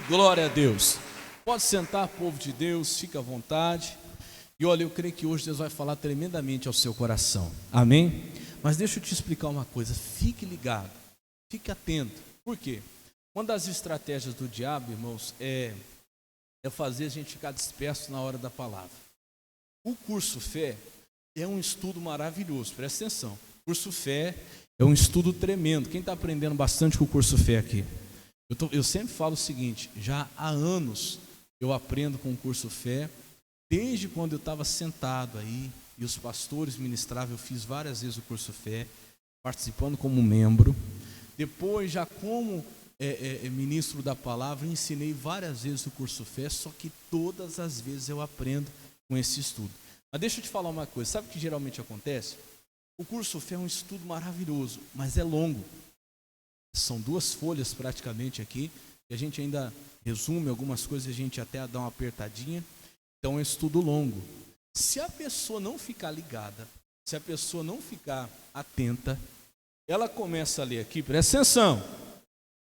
Glória a Deus. Pode sentar, povo de Deus, fica à vontade. E olha, eu creio que hoje Deus vai falar tremendamente ao seu coração. Amém? Mas deixa eu te explicar uma coisa. Fique ligado, fique atento. Por quê? Uma das estratégias do diabo, irmãos, é fazer a gente ficar disperso na hora da palavra. O curso Fé é um estudo maravilhoso, presta atenção. O curso Fé é um estudo tremendo. Quem está aprendendo bastante com o curso Fé aqui? Eu sempre falo o seguinte, já há anos eu aprendo com o curso Fé, desde quando eu estava sentado aí, e os pastores ministravam, eu fiz várias vezes o curso Fé, participando como membro. Depois, já como ministro da palavra, ensinei várias vezes o curso Fé, só que todas as vezes eu aprendo com esse estudo. Mas deixa eu te falar uma coisa, sabe o que geralmente acontece? O curso Fé é um estudo maravilhoso, mas é longo. São 2 folhas praticamente aqui, e a gente ainda resume algumas coisas, a gente até dá uma apertadinha. Então é um estudo longo. Se a pessoa não ficar ligada, se a pessoa não ficar atenta, ela começa a ler aqui, presta atenção,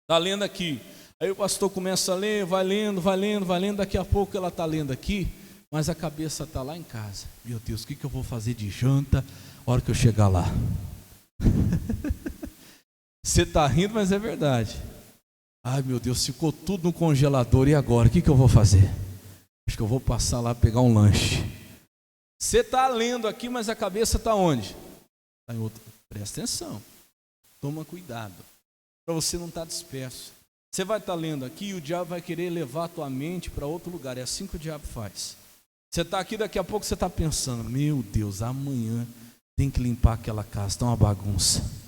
está lendo aqui, aí o pastor começa a ler, vai lendo, daqui a pouco ela está lendo aqui, mas a cabeça está lá em casa. Meu Deus, o que eu vou fazer de janta a hora que eu chegar lá? Você está rindo, mas é verdade. Ai meu Deus, ficou tudo no congelador, e agora? O que eu vou fazer? Acho que eu vou passar lá pegar um lanche. Você está lendo aqui, mas a cabeça está onde? Está em outro. Presta atenção, toma cuidado, para você não estar disperso. Você vai estar lendo aqui e o diabo vai querer levar a tua mente para outro lugar, é assim que o diabo faz. Você está aqui, daqui a pouco você está pensando, meu Deus, amanhã tem que limpar aquela casa, está uma bagunça.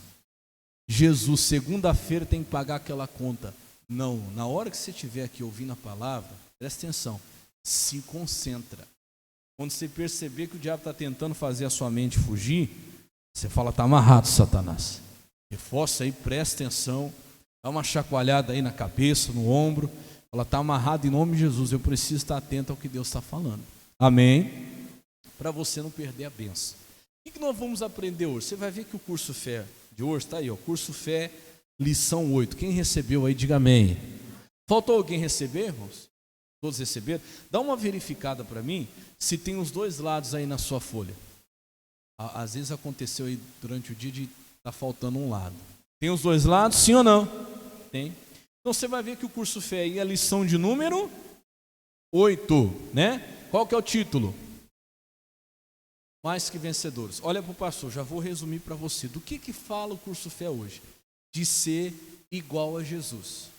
Jesus, segunda-feira tem que pagar aquela conta. Não, na hora que você estiver aqui ouvindo a palavra, presta atenção, se concentra. Quando você perceber que o diabo está tentando fazer a sua mente fugir, você fala, está amarrado, Satanás. Reforça aí, presta atenção, dá uma chacoalhada aí na cabeça, no ombro, fala, está amarrado em nome de Jesus, eu preciso estar atento ao que Deus está falando. Amém? Para você não perder a bênção. O que nós vamos aprender hoje? Você vai ver que o curso Fé de hoje está aí, ó, curso Fé, lição 8. Quem recebeu aí, diga amém. Faltou alguém receber, irmãos? Todos receberam? Dá uma verificada para mim, se tem os 2 lados aí na sua folha. Às vezes aconteceu aí durante o dia de estar faltando um lado. Tem os 2 lados, sim ou não? Tem. Então você vai ver que o curso Fé aí é a lição de número 8, né? Qual que é o título? Mais que vencedores. Olha para o pastor, já vou resumir para você. Do que fala o curso Fé hoje? De ser igual a Jesus.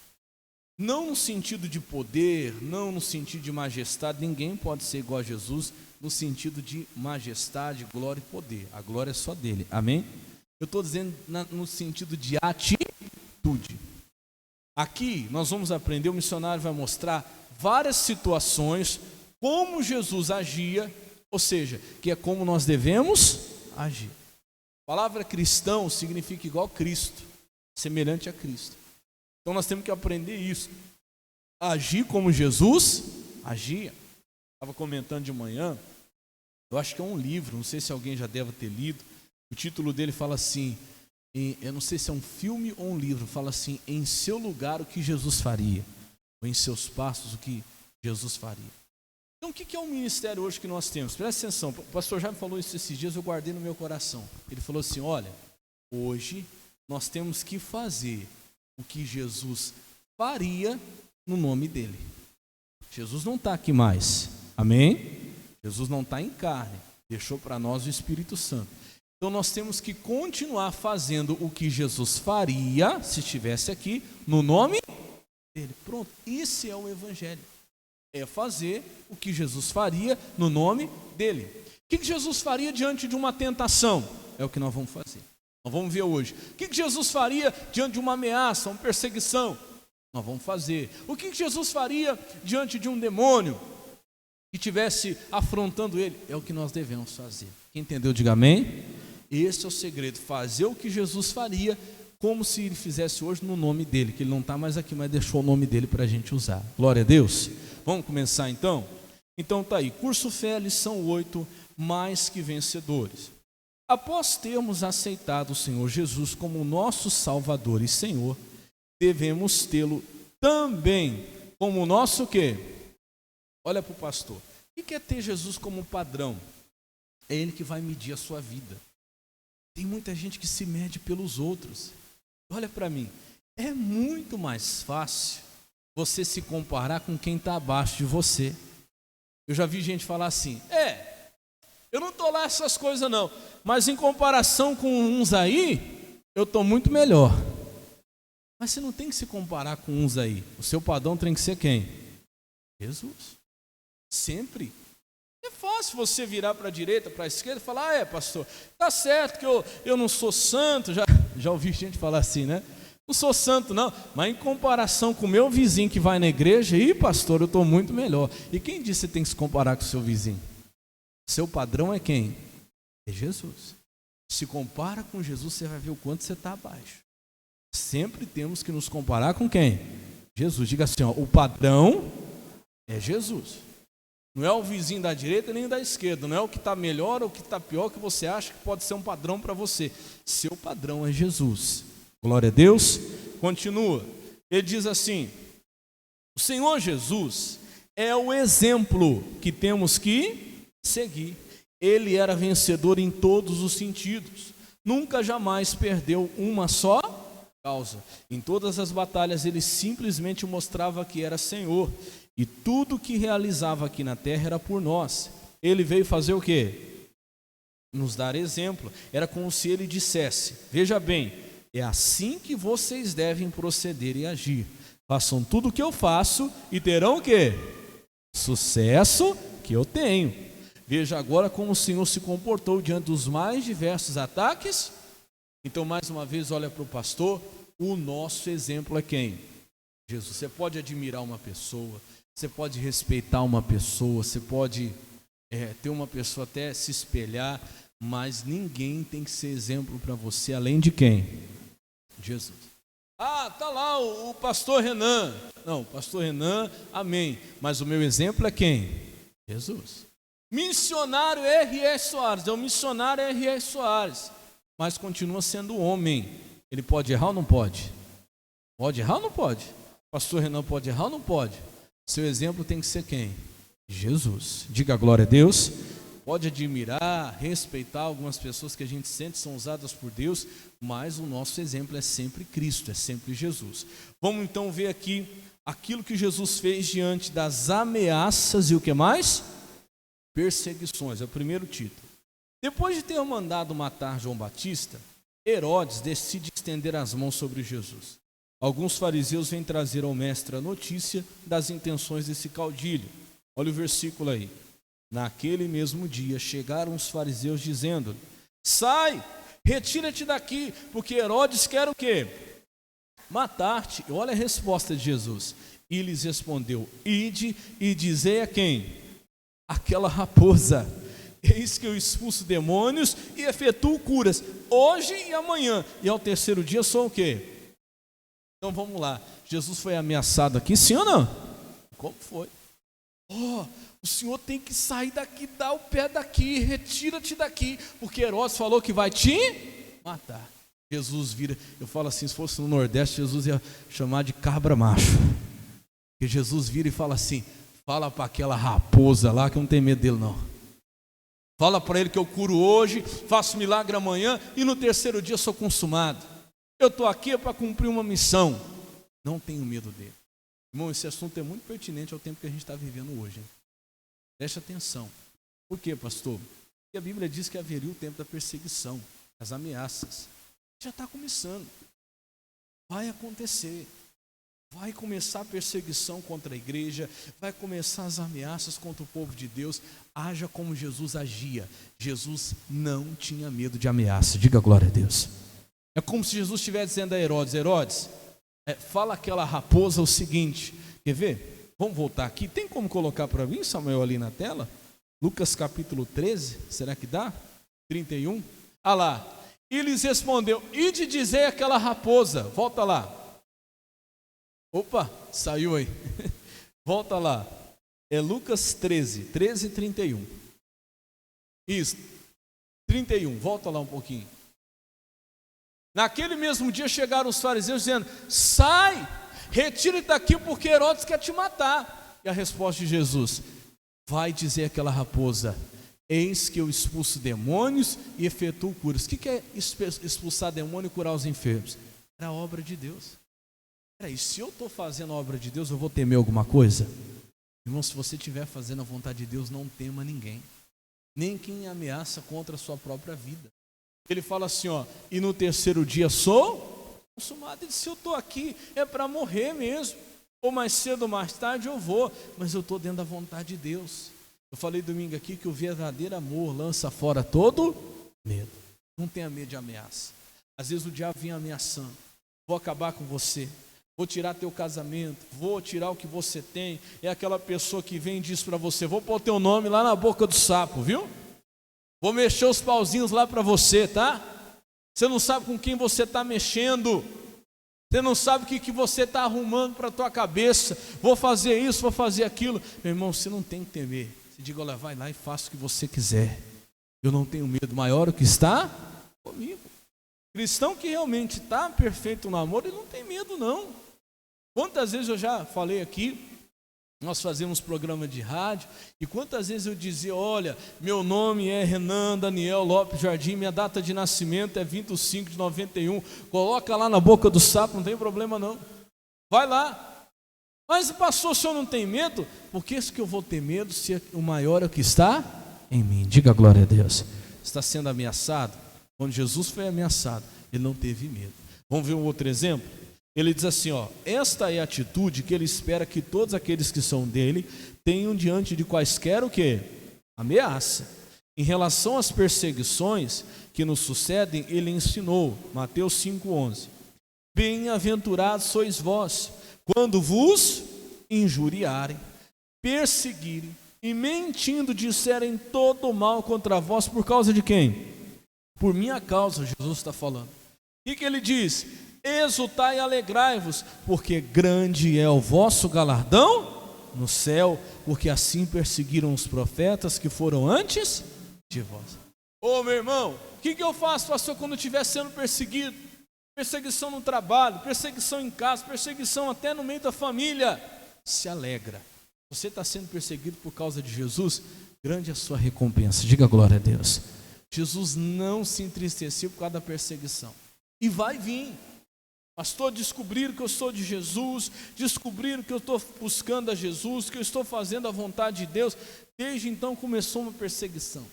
Não no sentido de poder, não no sentido de majestade, ninguém pode ser igual a Jesus no sentido de majestade, glória e poder. A glória é só dele, amém? Eu estou dizendo no sentido de atitude. Aqui nós vamos aprender, o missionário vai mostrar várias situações, como Jesus agia, ou seja, que é como nós devemos agir. A palavra cristão significa igual a Cristo, semelhante a Cristo. Então nós temos que aprender isso, agir como Jesus agia. Estava comentando de manhã, eu acho que é um livro, não sei se alguém já deve ter lido, o título dele fala assim, eu não sei se é um filme ou um livro, fala assim, em seu lugar o que Jesus faria, ou em seus passos o que Jesus faria. Então o que é o ministério hoje que nós temos? Presta atenção, o pastor já me falou isso esses dias, eu guardei no meu coração. Ele falou assim, olha, hoje nós temos que fazer o que Jesus faria no nome dele. Jesus não está aqui mais, amém? Jesus não está em carne, deixou para nós o Espírito Santo. Então nós temos que continuar fazendo o que Jesus faria, se estivesse aqui, no nome dele. Pronto, esse é o Evangelho. É fazer o que Jesus faria no nome dele. O que Jesus faria diante de uma tentação? É o que nós vamos fazer. Nós vamos ver hoje. O que Jesus faria diante de uma ameaça, uma perseguição? Nós vamos fazer. O que Jesus faria diante de um demônio que estivesse afrontando ele? É o que nós devemos fazer. Quem entendeu, diga amém. Esse é o segredo, fazer o que Jesus faria, como se ele fizesse hoje no nome dele, que ele não está mais aqui, mas deixou o nome dele para a gente usar. Glória a Deus. Vamos começar então? Então está aí, curso Fé, lição 8, mais que vencedores. Após termos aceitado o Senhor Jesus como nosso Salvador e Senhor, devemos tê-lo também como o nosso o quê? Olha para o pastor. O que é ter Jesus como padrão? É Ele que vai medir a sua vida. Tem muita gente que se mede pelos outros. Olha para mim, é muito mais fácil você se comparar com quem está abaixo de você. Eu já vi gente falar assim, eu não estou lá essas coisas não, mas em comparação com uns aí, eu estou muito melhor. Mas você não tem que se comparar com uns aí. O seu padrão tem que ser quem? Jesus. Sempre. É fácil você virar para a direita, para a esquerda e falar, pastor, tá certo que eu não sou santo, já ouvi gente falar assim, né? Não sou santo não, mas em comparação com o meu vizinho que vai na igreja, pastor, eu estou muito melhor. E quem disse que você tem que se comparar com o seu vizinho? Seu padrão é quem? É Jesus. Se compara com Jesus, você vai ver o quanto você está abaixo. Sempre temos que nos comparar com quem? Jesus. Diga assim, o padrão é Jesus. Não é o vizinho da direita nem da esquerda, não é o que está melhor ou o que está pior que você acha que pode ser um padrão para você. Seu padrão é Jesus. Glória a Deus. Continua. Ele diz assim, o Senhor Jesus é o exemplo que temos que seguir. Ele era vencedor em todos os sentidos. Nunca jamais perdeu uma só causa. Em todas as batalhas ele simplesmente mostrava que era Senhor. E tudo que realizava aqui na terra era por nós. Ele veio fazer o quê? Nos dar exemplo. Era como se ele dissesse, veja bem, é assim que vocês devem proceder e agir. Façam tudo o que eu faço e terão o quê? Sucesso que eu tenho. Veja agora como o Senhor se comportou diante dos mais diversos ataques. Então, mais uma vez, olha para o pastor, o nosso exemplo é quem? Jesus. Você pode admirar uma pessoa, você pode respeitar uma pessoa, você pode ter uma pessoa até se espelhar, mas ninguém tem que ser exemplo para você, além de quem? Jesus. Tá lá o pastor Renan. Não, o pastor Renan, amém. Mas o meu exemplo é quem? Jesus. Missionário R.S. Soares, é o missionário R.S. Soares, mas continua sendo homem. Ele pode errar ou não pode? Pode errar ou não pode? Pastor Renan pode errar ou não pode? Seu exemplo tem que ser quem? Jesus. Diga glória a Deus. Pode admirar, respeitar algumas pessoas que a gente sente são usadas por Deus, mas o nosso exemplo é sempre Cristo, é sempre Jesus. Vamos então ver aqui aquilo que Jesus fez diante das ameaças e o que mais? Perseguições, é o primeiro título. Depois de ter mandado matar João Batista, Herodes decide estender as mãos sobre Jesus. Alguns fariseus vêm trazer ao mestre a notícia das intenções desse caudilho. Olha o versículo aí. Naquele mesmo dia chegaram os fariseus dizendo: sai, retira-te daqui, porque Herodes quer o quê? Matar-te. Olha a resposta de Jesus. E lhes respondeu: ide e dizei a quem? Aquela raposa: eis que eu expulso demônios e efetuo curas, hoje e amanhã, e ao terceiro dia sou o quê? Então vamos lá, Jesus foi ameaçado aqui, sim ou não? Como foi? O senhor tem que sair daqui, dá o pé daqui, retira-te daqui, porque Herodes falou que vai te matar. Jesus vira, eu falo assim, se fosse no Nordeste, Jesus ia chamar de cabra macho. Porque Jesus vira e fala assim, fala para aquela raposa lá que eu não tenho medo dele não. Fala para ele que eu curo hoje, faço milagre amanhã e no terceiro dia sou consumado. Eu estou aqui para cumprir uma missão. Não tenho medo dele. Irmão, esse assunto é muito pertinente ao tempo que a gente está vivendo hoje. Hein? Preste atenção. Por quê, pastor? Porque a Bíblia diz que haveria o tempo da perseguição, as ameaças. Já está começando. Vai acontecer. Vai começar a perseguição contra a igreja, vai começar as ameaças contra o povo de Deus. Haja como Jesus agia. Jesus não tinha medo de ameaça. Diga glória a Deus. É como se Jesus estivesse dizendo a Herodes: Herodes, fala aquela raposa o seguinte. Quer ver? Vamos voltar aqui. Tem como colocar para mim, Samuel, ali na tela? Lucas capítulo 13, será que dá? 31. Ah lá. E lhes respondeu: ide dizer aquela raposa. Volta lá. Opa, saiu aí. Volta lá. É Lucas 13, 31. Isso. 31, volta lá um pouquinho. Naquele mesmo dia chegaram os fariseus dizendo: sai, retire-te daqui porque Herodes quer te matar. E a resposta de Jesus: vai dizer aquela raposa, eis que eu expulso demônios e efetuo curas. O que é expulsar demônio e curar os enfermos? Era a obra de Deus. Peraí, se eu estou fazendo a obra de Deus, eu vou temer alguma coisa? Irmão, se você estiver fazendo a vontade de Deus, não tema ninguém, nem quem ameaça contra a sua própria vida. Ele fala assim, ó, e no terceiro dia sou consumado. Ele disse, se eu estou aqui, é para morrer mesmo, ou mais cedo ou mais tarde eu vou, mas eu estou dentro da vontade de Deus. Eu falei domingo aqui que o verdadeiro amor lança fora todo medo. Não tenha medo de ameaça. Às vezes o diabo vem ameaçando, vou acabar com você, vou tirar teu casamento, vou tirar o que você tem. É aquela pessoa que vem e diz para você, vou pôr teu nome lá na boca do sapo, viu? Vou mexer os pauzinhos lá para você, tá? Você não sabe com quem você está mexendo. Você não sabe o que você está arrumando para a tua cabeça. Vou fazer isso, vou fazer aquilo. Meu irmão, você não tem que temer. Você diga, olha, vai lá e faça o que você quiser. Eu não tenho medo, maior o que está comigo. Cristão que realmente está perfeito no amor, ele não tem medo não. Quantas vezes eu já falei aqui, nós fazemos programa de rádio, e quantas vezes eu dizia, olha, meu nome é Renan Daniel Lopes Jardim, minha data de nascimento é 25 de 91, coloca lá na boca do sapo, não tem problema não, vai lá. Mas pastor, o senhor não tem medo? Por que isso que eu vou ter medo se o maior é o que está em mim? Diga glória a Deus. Está sendo ameaçado? Quando Jesus foi ameaçado, ele não teve medo. Vamos ver um outro exemplo? Ele diz assim, ó, esta é a atitude que ele espera que todos aqueles que são dele tenham diante de quaisquer o quê? Ameaça. Em relação às perseguições que nos sucedem, ele ensinou, Mateus 5,11, bem-aventurados sois vós, quando vos injuriarem, perseguirem e mentindo disserem todo o mal contra vós, por causa de quem? Por minha causa, Jesus está falando. E que ele diz? Exultai e alegrai-vos, porque grande é o vosso galardão no céu, porque assim perseguiram os profetas que foram antes de vós. Ô meu irmão, o que eu faço, pastor, quando eu estiver sendo perseguido? Perseguição no trabalho, perseguição em casa, perseguição até no meio da família. Se alegra. Você está sendo perseguido por causa de Jesus, grande é a sua recompensa. Diga glória a Deus. Jesus não se entristeceu por causa da perseguição. E vai vir. Pastor, descobriram que eu sou de Jesus, descobriram que eu estou buscando a Jesus, que eu estou fazendo a vontade de Deus. Desde então começou uma perseguição.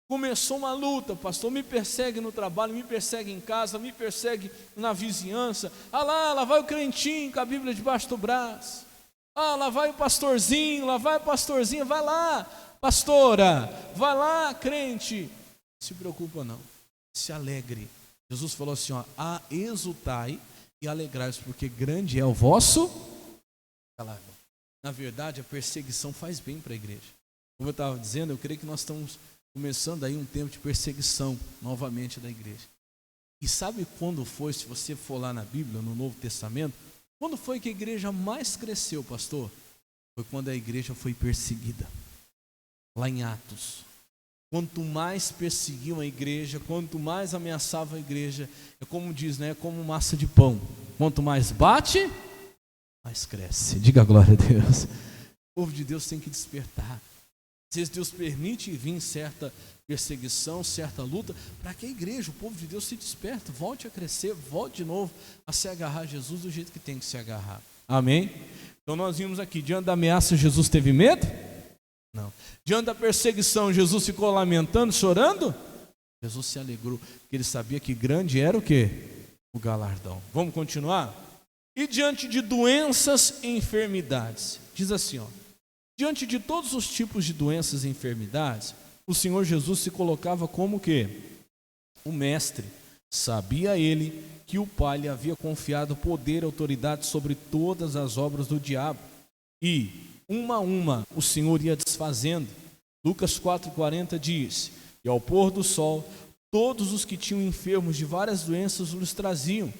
Começou uma luta, pastor, me persegue no trabalho, me persegue em casa, me persegue na vizinhança. Ah lá vai o crentinho com a Bíblia debaixo do braço. Ah, lá vai o pastorzinho, lá vai a pastorzinha, vai lá, pastora, vai lá, crente. Não se preocupa não, se alegre. Jesus falou assim, ó, exultai e alegrai-vos, porque grande é o vosso galardão. Na verdade, a perseguição faz bem para a igreja. Como eu estava dizendo, eu creio que nós estamos começando aí um tempo de perseguição novamente da igreja. E sabe quando foi, se você for lá na Bíblia, no Novo Testamento, quando foi que a igreja mais cresceu, pastor? Foi quando a igreja foi perseguida. Lá em Atos. Quanto mais perseguiam a igreja, quanto mais ameaçavam a igreja, é como diz, né? É como massa de pão. Quanto mais bate, mais cresce. Diga glória a Deus. O povo de Deus tem que despertar. Às vezes Deus permite vir certa perseguição, certa luta, para que a igreja, o povo de Deus se desperte, volte a crescer, volte de novo a se agarrar a Jesus do jeito que tem que se agarrar. Amém? Então nós vimos aqui, diante da ameaça, Jesus teve medo? Não. Diante da perseguição, Jesus ficou lamentando, chorando? Jesus se alegrou, porque ele sabia que grande era o quê? O galardão. Vamos continuar? E diante de doenças e enfermidades, diz assim, ó, diante de todos os tipos de doenças e enfermidades, o Senhor Jesus se colocava como o quê? O mestre. Sabia ele que o Pai lhe havia confiado poder e autoridade sobre todas as obras do diabo. E, uma a uma, o Senhor ia desfazendo. Lucas 4,40 diz, e ao pôr do sol, todos os que tinham enfermos de várias doenças os traziam.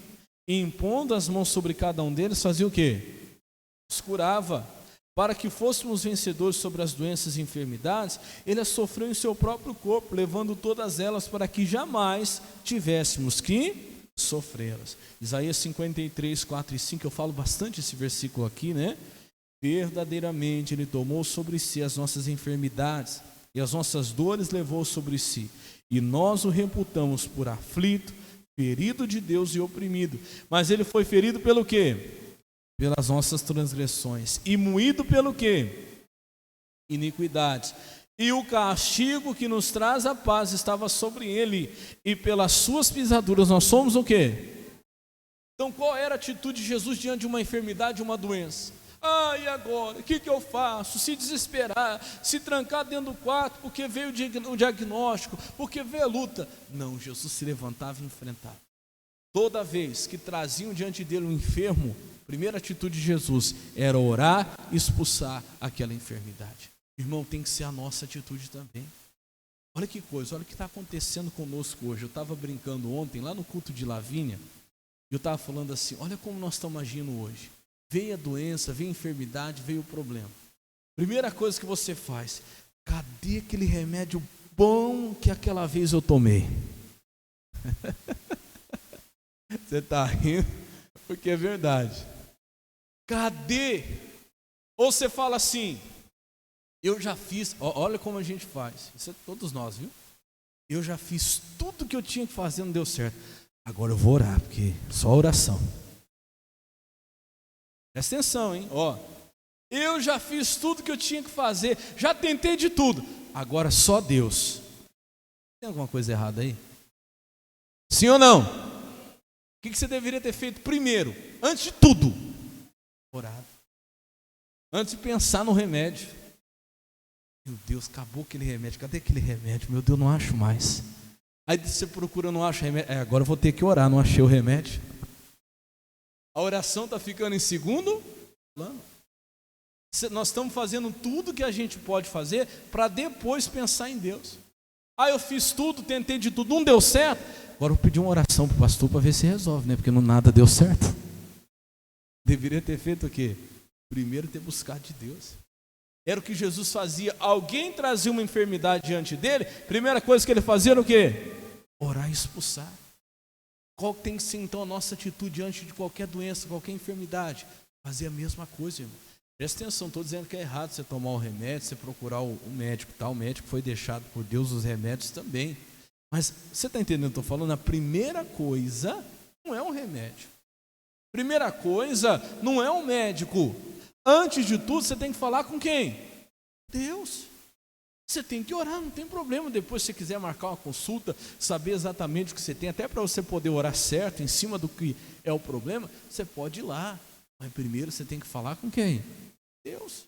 E impondo as mãos sobre cada um deles, fazia o quê? Os curava. Para que fôssemos vencedores sobre as doenças e enfermidades, ele as sofreu em seu próprio corpo, levando todas elas para que jamais tivéssemos que sofrê-las. Isaías 53, 4 e 5, eu falo bastante esse versículo aqui, né? Verdadeiramente Ele tomou sobre si as nossas enfermidades e as nossas dores levou sobre si. E nós o reputamos por aflito, ferido de Deus e oprimido. Mas Ele foi ferido pelo quê? Pelas nossas transgressões. E moído pelo quê? Iniquidades. E o castigo que nos traz a paz estava sobre Ele. E pelas suas pisaduras nós somos o quê? Então qual era a atitude de Jesus diante de uma enfermidade, uma doença? Ah, e agora? O que eu faço? Se desesperar, se trancar dentro do quarto, porque veio o diagnóstico, porque veio a luta. Não, Jesus se levantava e enfrentava. Toda vez que traziam diante dele um enfermo, a primeira atitude de Jesus era orar e expulsar aquela enfermidade. Irmão, tem que ser a nossa atitude também. Olha que coisa, olha o que está acontecendo conosco hoje. Eu estava brincando ontem, lá no culto de Lavínia, e eu estava falando assim, olha como nós estamos agindo hoje. Veio a doença, veio a enfermidade, veio o problema. Primeira coisa que você faz, cadê aquele remédio bom que aquela vez eu tomei? Você está rindo porque é verdade. Cadê? Ou você fala assim, eu já fiz, olha como a gente faz, isso é todos nós, viu? Eu já fiz tudo que eu tinha que fazer, não deu certo. Agora eu vou orar, porque só oração. Presta atenção, hein? Eu já fiz tudo que eu tinha que fazer, já tentei de tudo, agora só Deus. Tem alguma coisa errada aí? Sim ou não? O que você deveria ter feito primeiro, antes de tudo? Orado. Antes de pensar no remédio. Meu Deus, acabou aquele remédio, cadê aquele remédio? Meu Deus, não acho mais. Aí você procura, não acha remédio, agora eu vou ter que orar, não achei o remédio. A oração está ficando em segundo plano. Nós estamos fazendo tudo que a gente pode fazer para depois pensar em Deus. Eu fiz tudo, tentei de tudo, não deu certo. Agora eu vou pedir uma oração para o pastor para ver se resolve, né? Porque nada deu certo. Deveria ter feito o quê? Primeiro ter buscado de Deus. Era o que Jesus fazia. Alguém trazia uma enfermidade diante dele, primeira coisa que ele fazia era o quê? Orar e expulsar. Qual tem que ser então a nossa atitude diante de qualquer doença, qualquer enfermidade? Fazer a mesma coisa, irmão. Presta atenção, estou dizendo que é errado você tomar o remédio, você procurar o médico, tá? O médico foi deixado por Deus, os remédios também. Mas você está entendendo o que eu estou falando? A primeira coisa não é um remédio. Primeira coisa não é um médico. Antes de tudo, você tem que falar com quem? Deus. Você tem que orar, não tem problema. Depois, se você quiser marcar uma consulta, saber exatamente o que você tem, até para você poder orar certo em cima do que é o problema, você pode ir lá. Mas primeiro você tem que falar com quem? Deus.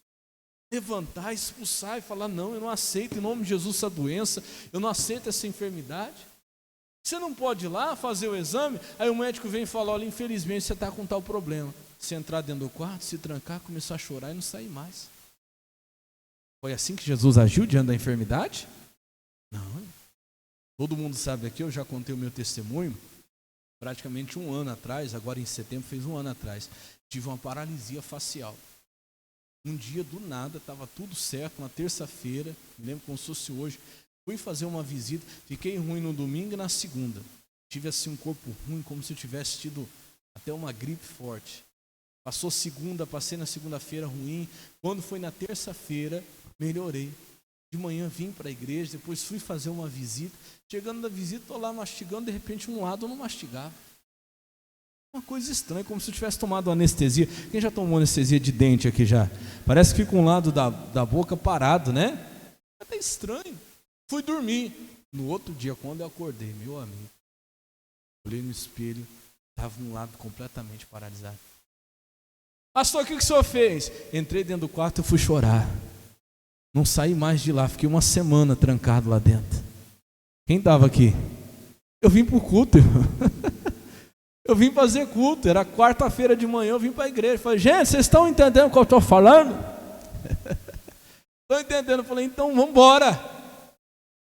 Levantar, expulsar e falar, não, eu não aceito em nome de Jesus essa doença, eu não aceito essa enfermidade. Você não pode ir lá fazer o exame, aí o médico vem e fala, olha, infelizmente você está com tal problema. Você entrar dentro do quarto, se trancar, começar a chorar e não sair mais. Foi assim que Jesus agiu diante da enfermidade? Não. Todo mundo sabe aqui, eu já contei o meu testemunho, praticamente 1 ano atrás, agora em setembro fez 1 ano atrás, tive uma paralisia facial. Um dia do nada, estava tudo certo, uma terça-feira, me lembro como se fosse hoje, fui fazer uma visita, fiquei ruim no domingo e na segunda. Tive assim um corpo ruim, como se eu tivesse tido até uma gripe forte. Passou segunda, passei na segunda-feira ruim, quando foi na terça-feira, melhorei. De manhã vim para a igreja, depois fui fazer uma visita. Chegando da visita, estou lá mastigando, de repente um lado eu não mastigava. Uma coisa estranha, como se eu tivesse tomado anestesia. Quem já tomou anestesia de dente aqui já? Parece que fica um lado da boca parado, né? É até estranho. Fui dormir. No outro dia, quando eu acordei, meu amigo, olhei no espelho, estava um lado completamente paralisado. Pastor, o que o senhor fez? Entrei dentro do quarto e fui chorar. Não saí mais de lá, fiquei 1 semana trancado lá dentro. Quem estava aqui? Eu vim para o culto, irmão. Eu vim fazer culto, era quarta-feira de manhã, eu vim para a igreja. Falei, gente, vocês estão entendendo o que eu estou falando? Estou entendendo. Falei, então vamos embora.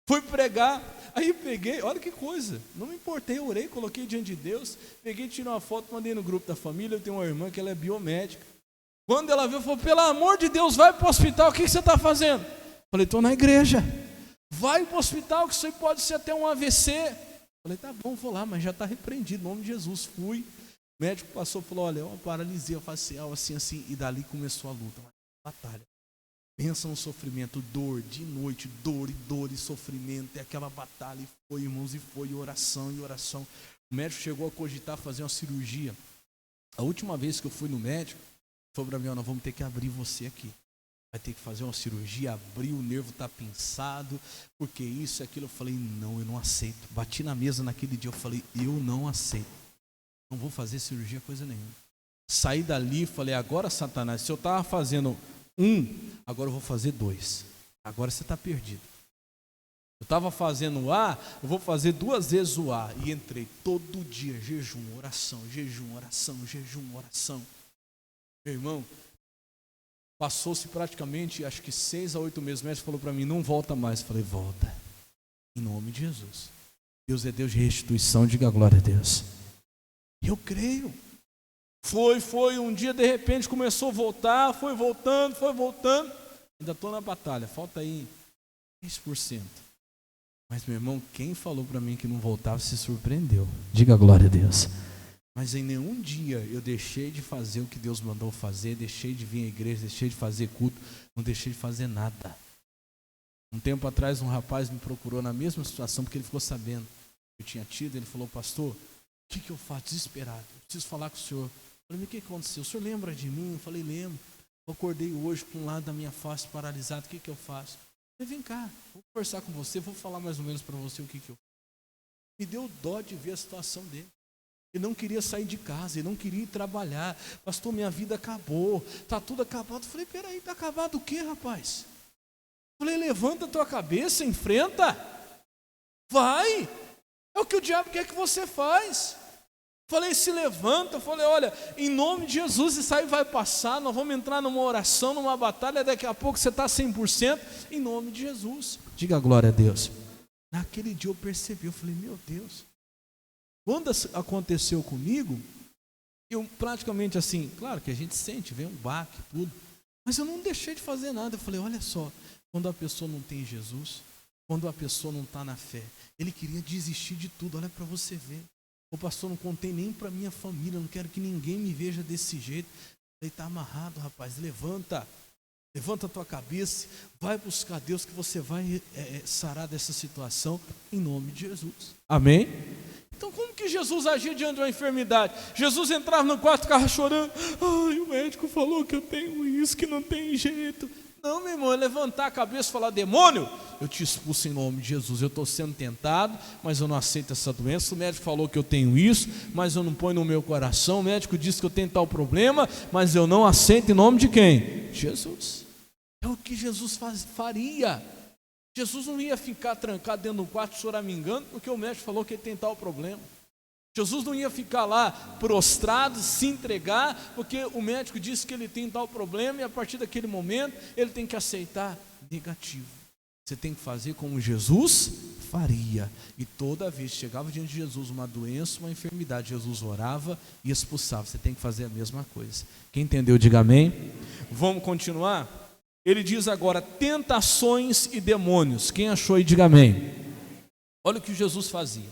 Fui pregar, aí peguei, olha que coisa, não me importei, eu orei, coloquei diante de Deus, peguei, tirei uma foto, mandei no grupo da família. Eu tenho uma irmã que ela é biomédica. Quando ela viu, falou, pelo amor de Deus, vai para o hospital, o que você está fazendo? Falei, estou na igreja. Vai para o hospital, que isso aí pode ser até um AVC. Falei, tá bom, vou lá, mas já está repreendido, em nome de Jesus. Fui, o médico passou e falou, olha, é uma paralisia facial, assim, assim, e dali começou a luta, uma batalha. Pensa no sofrimento, dor, de noite, dor e sofrimento, é aquela batalha, e foi, irmãos, e foi, e oração. O médico chegou a cogitar fazer uma cirurgia. A última vez que eu fui no médico, falou para mim, nós vamos ter que abrir você aqui. Vai ter que fazer uma cirurgia, abrir, o nervo está pinçado, porque isso e aquilo. Eu falei, não, eu não aceito. Bati na mesa naquele dia, eu falei, eu não aceito. Não vou fazer cirurgia, coisa nenhuma. Saí dali e falei, agora Satanás, se eu estava fazendo agora eu vou fazer 2. Agora você está perdido. Eu estava fazendo o A, eu vou fazer 2 vezes o A. E entrei todo dia, jejum, oração. Meu irmão, passou-se praticamente, acho que 6 a 8 meses. O médico falou para mim, não volta mais. Eu falei, volta. Em nome de Jesus. Deus é Deus de restituição, diga glória a Deus. Eu creio. Foi, um dia de repente começou a voltar, foi voltando. Ainda estou na batalha, falta aí 10%. Mas, meu irmão, quem falou para mim que não voltava se surpreendeu. Diga glória a Deus. Mas em nenhum dia eu deixei de fazer o que Deus mandou fazer, deixei de vir à igreja, deixei de fazer culto, não deixei de fazer nada. Um tempo atrás um rapaz me procurou na mesma situação, porque ele ficou sabendo que eu tinha tido, ele falou, pastor, o que eu faço? Desesperado, eu preciso falar com o senhor. Eu falei, o que aconteceu? O senhor lembra de mim? Eu falei, lembro. Eu acordei hoje com um lado da minha face paralisado, o que eu faço? Eu falei, vem cá, vou conversar com você, vou falar mais ou menos para você o que eu faço. Me deu dó de ver a situação dele. Ele não queria sair de casa, ele não queria ir trabalhar. Pastor, minha vida acabou, está tudo acabado. Eu falei, peraí, está acabado o quê, rapaz? Eu falei, levanta a tua cabeça, enfrenta. Vai, é o que o diabo quer que você faz. Falei, se levanta. Falei, olha, em nome de Jesus, isso aí vai passar. Nós vamos entrar numa oração, numa batalha. Daqui a pouco você está 100%. Em nome de Jesus. Diga glória a Deus. Naquele dia eu percebi, eu falei, meu Deus. Quando aconteceu comigo, eu praticamente assim, claro que a gente sente, vem um baque, tudo. Mas eu não deixei de fazer nada. Eu falei, olha só, quando a pessoa não tem Jesus, quando a pessoa não está na fé, ele queria desistir de tudo. Olha para você ver. O pastor, não contei nem para minha família, não quero que ninguém me veja desse jeito. Ele está amarrado, rapaz, levanta a tua cabeça, vai buscar Deus que você vai sarar dessa situação em nome de Jesus. Amém? Então como que Jesus agia diante de uma enfermidade? Jesus entrava no quarto, ficava chorando, ai, o médico falou que eu tenho isso, que não tem jeito. Não, meu irmão, é levantar a cabeça e falar, demônio, eu te expulso em nome de Jesus, eu estou sendo tentado, mas eu não aceito essa doença. O médico falou que eu tenho isso, mas eu não ponho no meu coração. O médico disse que eu tenho tal problema, mas eu não aceito em nome de quem? Jesus. É o que Jesus faria. Jesus não ia ficar trancado dentro do quarto choramingando, porque o médico falou que ele tem tal problema. Jesus não ia ficar lá prostrado, se entregar, porque o médico disse que ele tem tal problema, e a partir daquele momento ele tem que aceitar negativo. Você tem que fazer como Jesus faria. E toda vez que chegava diante de Jesus uma doença, uma enfermidade, Jesus orava e expulsava. Você tem que fazer a mesma coisa. Quem entendeu, diga amém. Vamos continuar? Ele diz agora, tentações e demônios. Quem achou aí, diga amém. Olha o que Jesus fazia.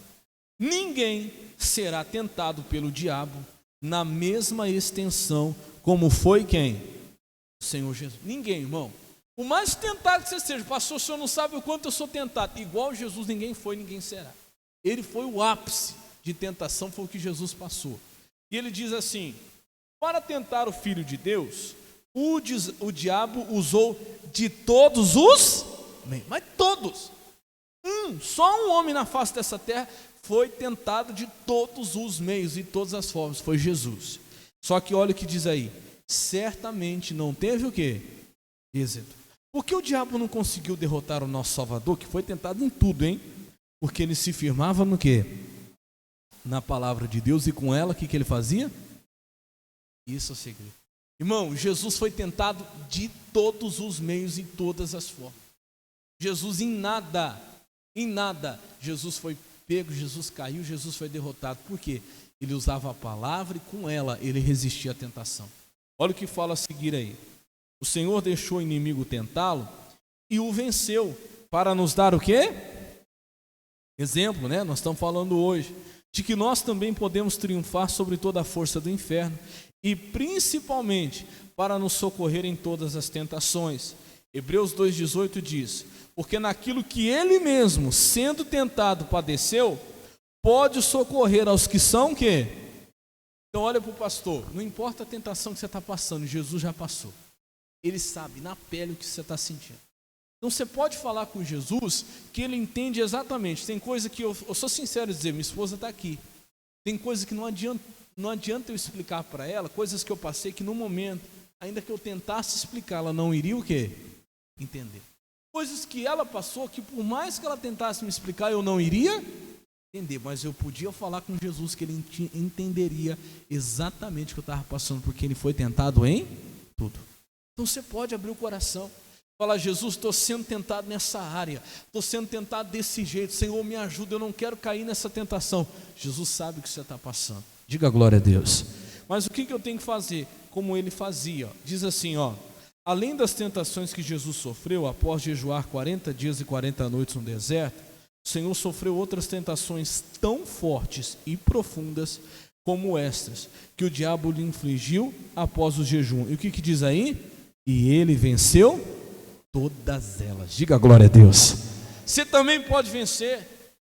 Ninguém será tentado pelo diabo na mesma extensão como foi quem? O Senhor Jesus. Ninguém, irmão. O mais tentado que você seja, pastor, o senhor não sabe o quanto eu sou tentado. Igual Jesus, ninguém foi, ninguém será. Ele foi o ápice de tentação, foi o que Jesus passou. E ele diz assim, para tentar o Filho de Deus, o diabo usou de todos os meios, mas todos. Só um homem na face dessa terra foi tentado de todos os meios e todas as formas, foi Jesus. Só que olha o que diz aí, certamente não teve o quê? Êxito. Por que o diabo não conseguiu derrotar o nosso Salvador, que foi tentado em tudo, hein? Porque ele se firmava no quê? Na palavra de Deus, e com ela, o que ele fazia? Isso é o segredo. Irmão, Jesus foi tentado de todos os meios e todas as formas. Jesus em nada, Jesus foi pego, Jesus caiu, Jesus foi derrotado. Por quê? Ele usava a palavra e com ela ele resistia à tentação. Olha o que fala a seguir aí. O Senhor deixou o inimigo tentá-lo e o venceu para nos dar o quê? Exemplo, né? Nós estamos falando hoje de que nós também podemos triunfar sobre toda a força do inferno e principalmente para nos socorrer em todas as tentações. Hebreus 2,18 diz: porque naquilo que ele mesmo, sendo tentado, padeceu, pode socorrer aos que são quê? Então olha para o pastor, não importa a tentação que você está passando, Jesus já passou. Ele sabe na pele o que você está sentindo. Então você pode falar com Jesus que ele entende exatamente. Tem coisa que eu sou sincero em dizer, minha esposa está aqui. Tem coisa que não adianta eu explicar para ela, coisas que eu passei que no momento, ainda que eu tentasse explicar, ela não iria o quê? Entender. Coisas que ela passou que por mais que ela tentasse me explicar, eu não iria entender. Mas eu podia falar com Jesus que ele entenderia exatamente o que eu estava passando, porque ele foi tentado em tudo. Então você pode abrir o coração. Fala: Jesus, estou sendo tentado nessa área, estou sendo tentado desse jeito, Senhor, me ajuda, eu não quero cair nessa tentação. Jesus sabe o que você está passando. Diga glória a Deus. Mas o que eu tenho que fazer? Como ele fazia, diz assim, além das tentações que Jesus sofreu após jejuar 40 dias e 40 noites no deserto, o Senhor sofreu outras tentações tão fortes e profundas como estas, que o diabo lhe infligiu após o jejum. E o que diz aí? E ele venceu todas elas. Diga glória a Deus. Você também pode vencer.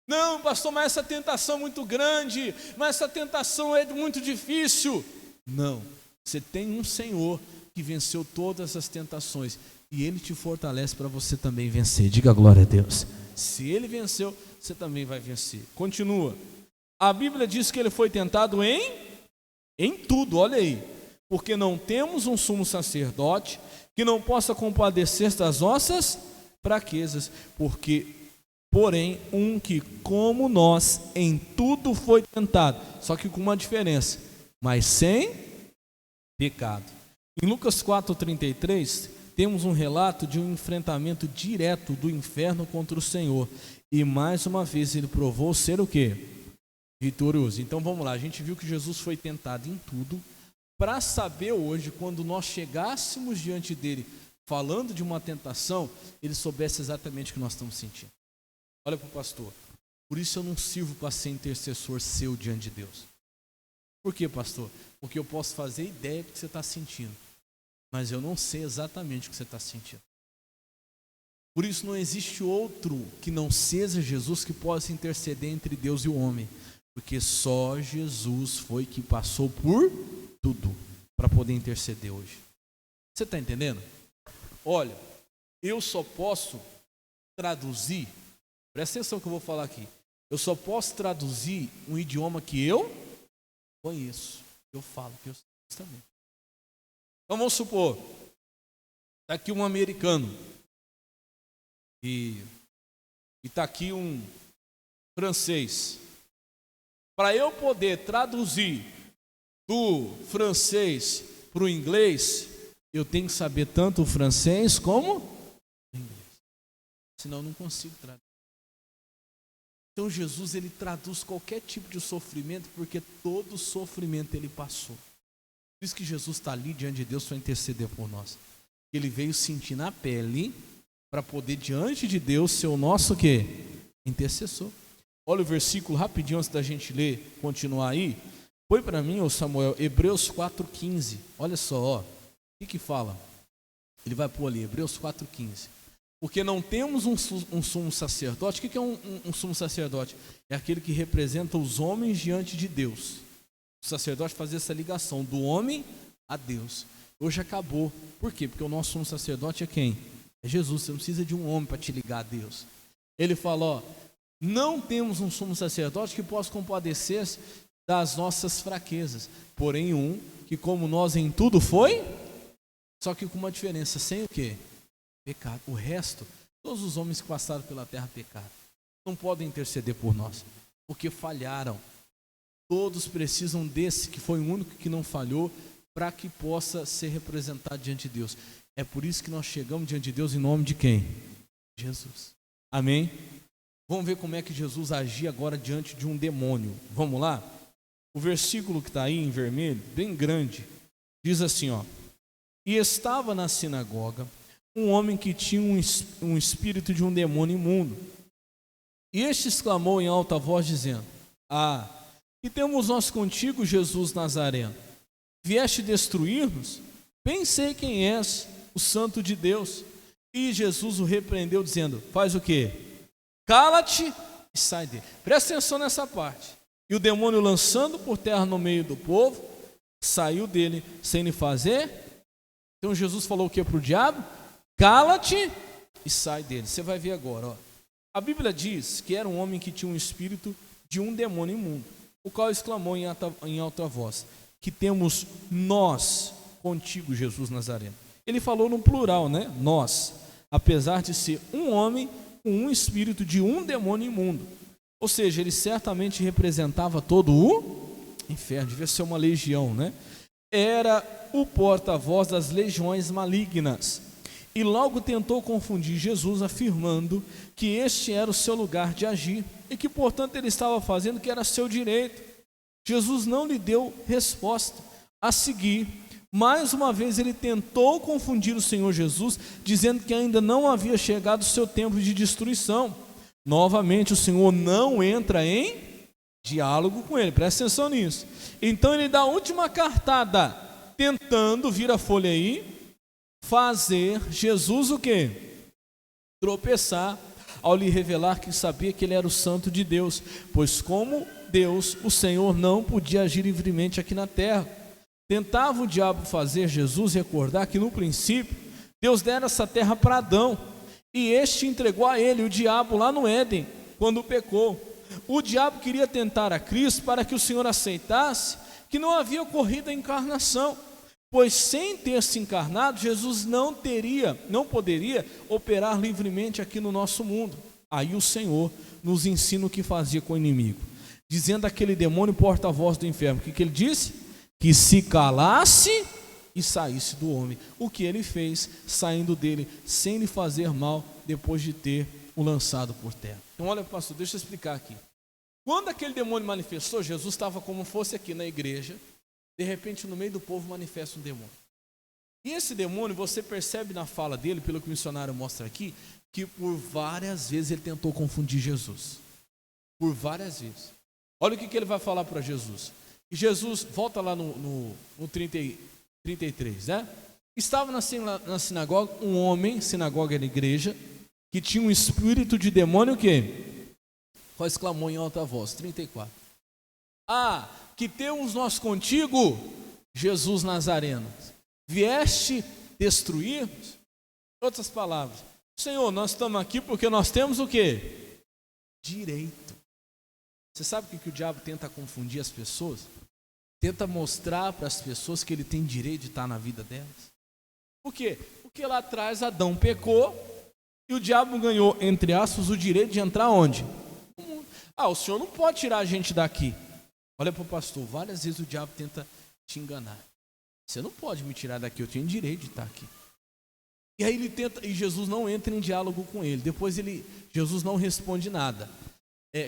Não, pastor, mas essa tentação é muito grande, mas essa tentação é muito difícil. Não, você tem um Senhor que venceu todas as tentações e ele te fortalece para você também vencer. Diga glória a Deus. Se ele venceu, você também vai vencer. Continua. A Bíblia diz que ele foi tentado em tudo, olha aí. Porque não temos um sumo sacerdote que não possa compadecer das nossas fraquezas, porém, um que, como nós, em tudo foi tentado, só que com uma diferença, mas sem pecado. Em Lucas 4,33, temos um relato de um enfrentamento direto do inferno contra o Senhor, e mais uma vez ele provou ser o quê? Vitorioso. Então vamos lá, a gente viu que Jesus foi tentado em tudo, para saber hoje, quando nós chegássemos diante dele, falando de uma tentação, ele soubesse exatamente o que nós estamos sentindo. Olha para o pastor, por isso eu não sirvo para ser intercessor seu diante de Deus. Por quê, pastor? Porque eu posso fazer ideia do que você está sentindo, mas eu não sei exatamente o que você está sentindo. Por isso não existe outro que não seja Jesus que possa interceder entre Deus e o homem, porque só Jesus foi que passou por tudo para poder interceder hoje. Você está entendendo? Olha, eu só posso traduzir, presta atenção que eu vou falar aqui, eu só posso traduzir um idioma que eu conheço, eu falo, que eu sei também. Então vamos supor, está aqui um americano e está aqui um francês. Para eu poder traduzir do francês para o inglês, eu tenho que saber tanto o francês como o inglês. Senão eu não consigo traduzir. Então Jesus, ele traduz qualquer tipo de sofrimento, porque todo sofrimento ele passou. Por isso que Jesus está ali diante de Deus para interceder por nós. Ele veio sentir na pele para poder diante de Deus ser o nosso quê? Intercessor. Olha o versículo rapidinho antes da gente ler, continuar aí. Põe para mim, ô Samuel, Hebreus 4,15. Olha só, o que fala? Ele vai pôr ali, Hebreus 4,15. Porque não temos um sumo sacerdote. O que é um sumo sacerdote? É aquele que representa os homens diante de Deus. O sacerdote faz essa ligação do homem a Deus. Hoje acabou. Por quê? Porque o nosso sumo sacerdote é quem? É Jesus. Você não precisa de um homem para te ligar a Deus. Ele fala, não temos um sumo sacerdote que possa compadecer das nossas fraquezas, porém um que como nós em tudo foi, só que com uma diferença, sem o quê? Pecado. O resto, todos os homens que passaram pela terra pecaram, não podem interceder por nós, porque falharam. Todos precisam desse que foi o único que não falhou, para que possa ser representado diante de Deus. É por isso que nós chegamos diante de Deus em nome de quem? Jesus. Amém? Vamos ver como é que Jesus agia agora diante de um demônio. Vamos lá? O versículo que está aí em vermelho, bem grande, diz assim, e estava na sinagoga um homem que tinha um espírito de um demônio imundo, E este exclamou em alta voz, dizendo: Ah, que temos nós contigo, Jesus Nazareno? Vieste destruir-nos? Bem sei quem és, o Santo de Deus. E Jesus o repreendeu, dizendo: Faz o quê? Cala-te e sai dele. Presta atenção nessa parte. E o demônio, lançando por terra no meio do povo, saiu dele sem lhe fazer. Então Jesus falou o que para o diabo? Cala-te e sai dele. Você vai ver agora, ó. A Bíblia diz que era um homem que tinha um espírito de um demônio imundo, o qual exclamou em alta voz: Que temos nós contigo, Jesus Nazareno. Ele falou no plural, né? Nós, apesar de ser um homem com um espírito de um demônio imundo. Ou seja, ele certamente representava todo o inferno, devia ser uma legião, né? Era o porta-voz das legiões malignas. E logo tentou confundir Jesus, afirmando que este era o seu lugar de agir e que, portanto, ele estava fazendo o que era seu direito. Jesus não lhe deu resposta. A seguir, mais uma vez ele tentou confundir o Senhor Jesus, dizendo que ainda não havia chegado o seu tempo de destruição. Novamente o Senhor não entra em diálogo com ele, presta atenção nisso. Então ele dá a última cartada, tentando, vira a folha aí, fazer Jesus o quê? Tropeçar, ao lhe revelar que sabia que ele era o Santo de Deus, pois como Deus, o Senhor não podia agir livremente aqui na terra. Tentava o diabo fazer Jesus recordar que no princípio Deus dera essa terra para Adão, e este entregou a ele, o diabo, lá no Éden, quando pecou. O diabo queria tentar a Cristo para que o Senhor aceitasse que não havia ocorrido a encarnação, pois sem ter se encarnado, Jesus não poderia operar livremente aqui no nosso mundo. Aí o Senhor nos ensina o que fazia com o inimigo, dizendo àquele demônio porta-voz do inferno, o que ele disse? Que se calasse e saísse do homem. O que ele fez, saindo dele, sem lhe fazer mal, depois de ter o lançado por terra. Então olha, pastor, deixa eu explicar aqui. Quando aquele demônio manifestou, Jesus estava como fosse aqui na igreja. De repente, no meio do povo, manifesta um demônio. E esse demônio, você percebe na fala dele, pelo que o missionário mostra aqui, que por várias vezes ele tentou confundir Jesus. Por várias vezes. Olha o que ele vai falar para Jesus. E Jesus, volta lá no 33, né? Estava na sinagoga um homem, sinagoga era igreja, que tinha um espírito de demônio, o quê? Qual exclamou em alta voz? 34. Ah, que temos nós contigo, Jesus Nazareno? Vieste destruir-nos? Em outras palavras, Senhor, nós estamos aqui porque nós temos o quê? Direito. Você sabe o que o diabo tenta confundir as pessoas? Tenta mostrar para as pessoas que ele tem direito de estar na vida delas. Por quê? Porque lá atrás Adão pecou e o diabo ganhou, entre aspas, o direito de entrar onde? No mundo. Ah, o Senhor não pode tirar a gente daqui. Olha para o pastor, várias vezes o diabo tenta te enganar. Você não pode me tirar daqui, eu tenho direito de estar aqui. E aí ele tenta, e Jesus não entra em diálogo com ele. Depois Jesus não responde nada.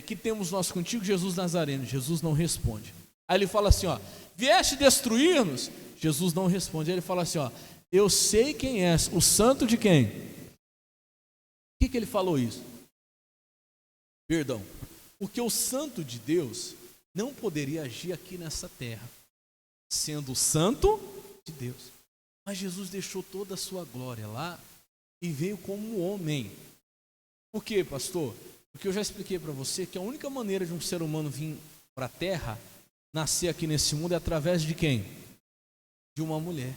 Que temos nós contigo, Jesus Nazareno? Jesus não responde. Aí ele fala assim, ó, vieste destruir-nos? Jesus não responde. Aí ele fala assim, ó, eu sei quem és, o santo de quem? Por que ele falou isso? Perdão, porque o santo de Deus não poderia agir aqui nessa terra, sendo o santo de Deus. Mas Jesus deixou toda a sua glória lá e veio como homem. Por quê, pastor? Porque eu já expliquei para você que a única maneira de um ser humano vir para a terra, nascer aqui nesse mundo, é através de quem? De uma mulher.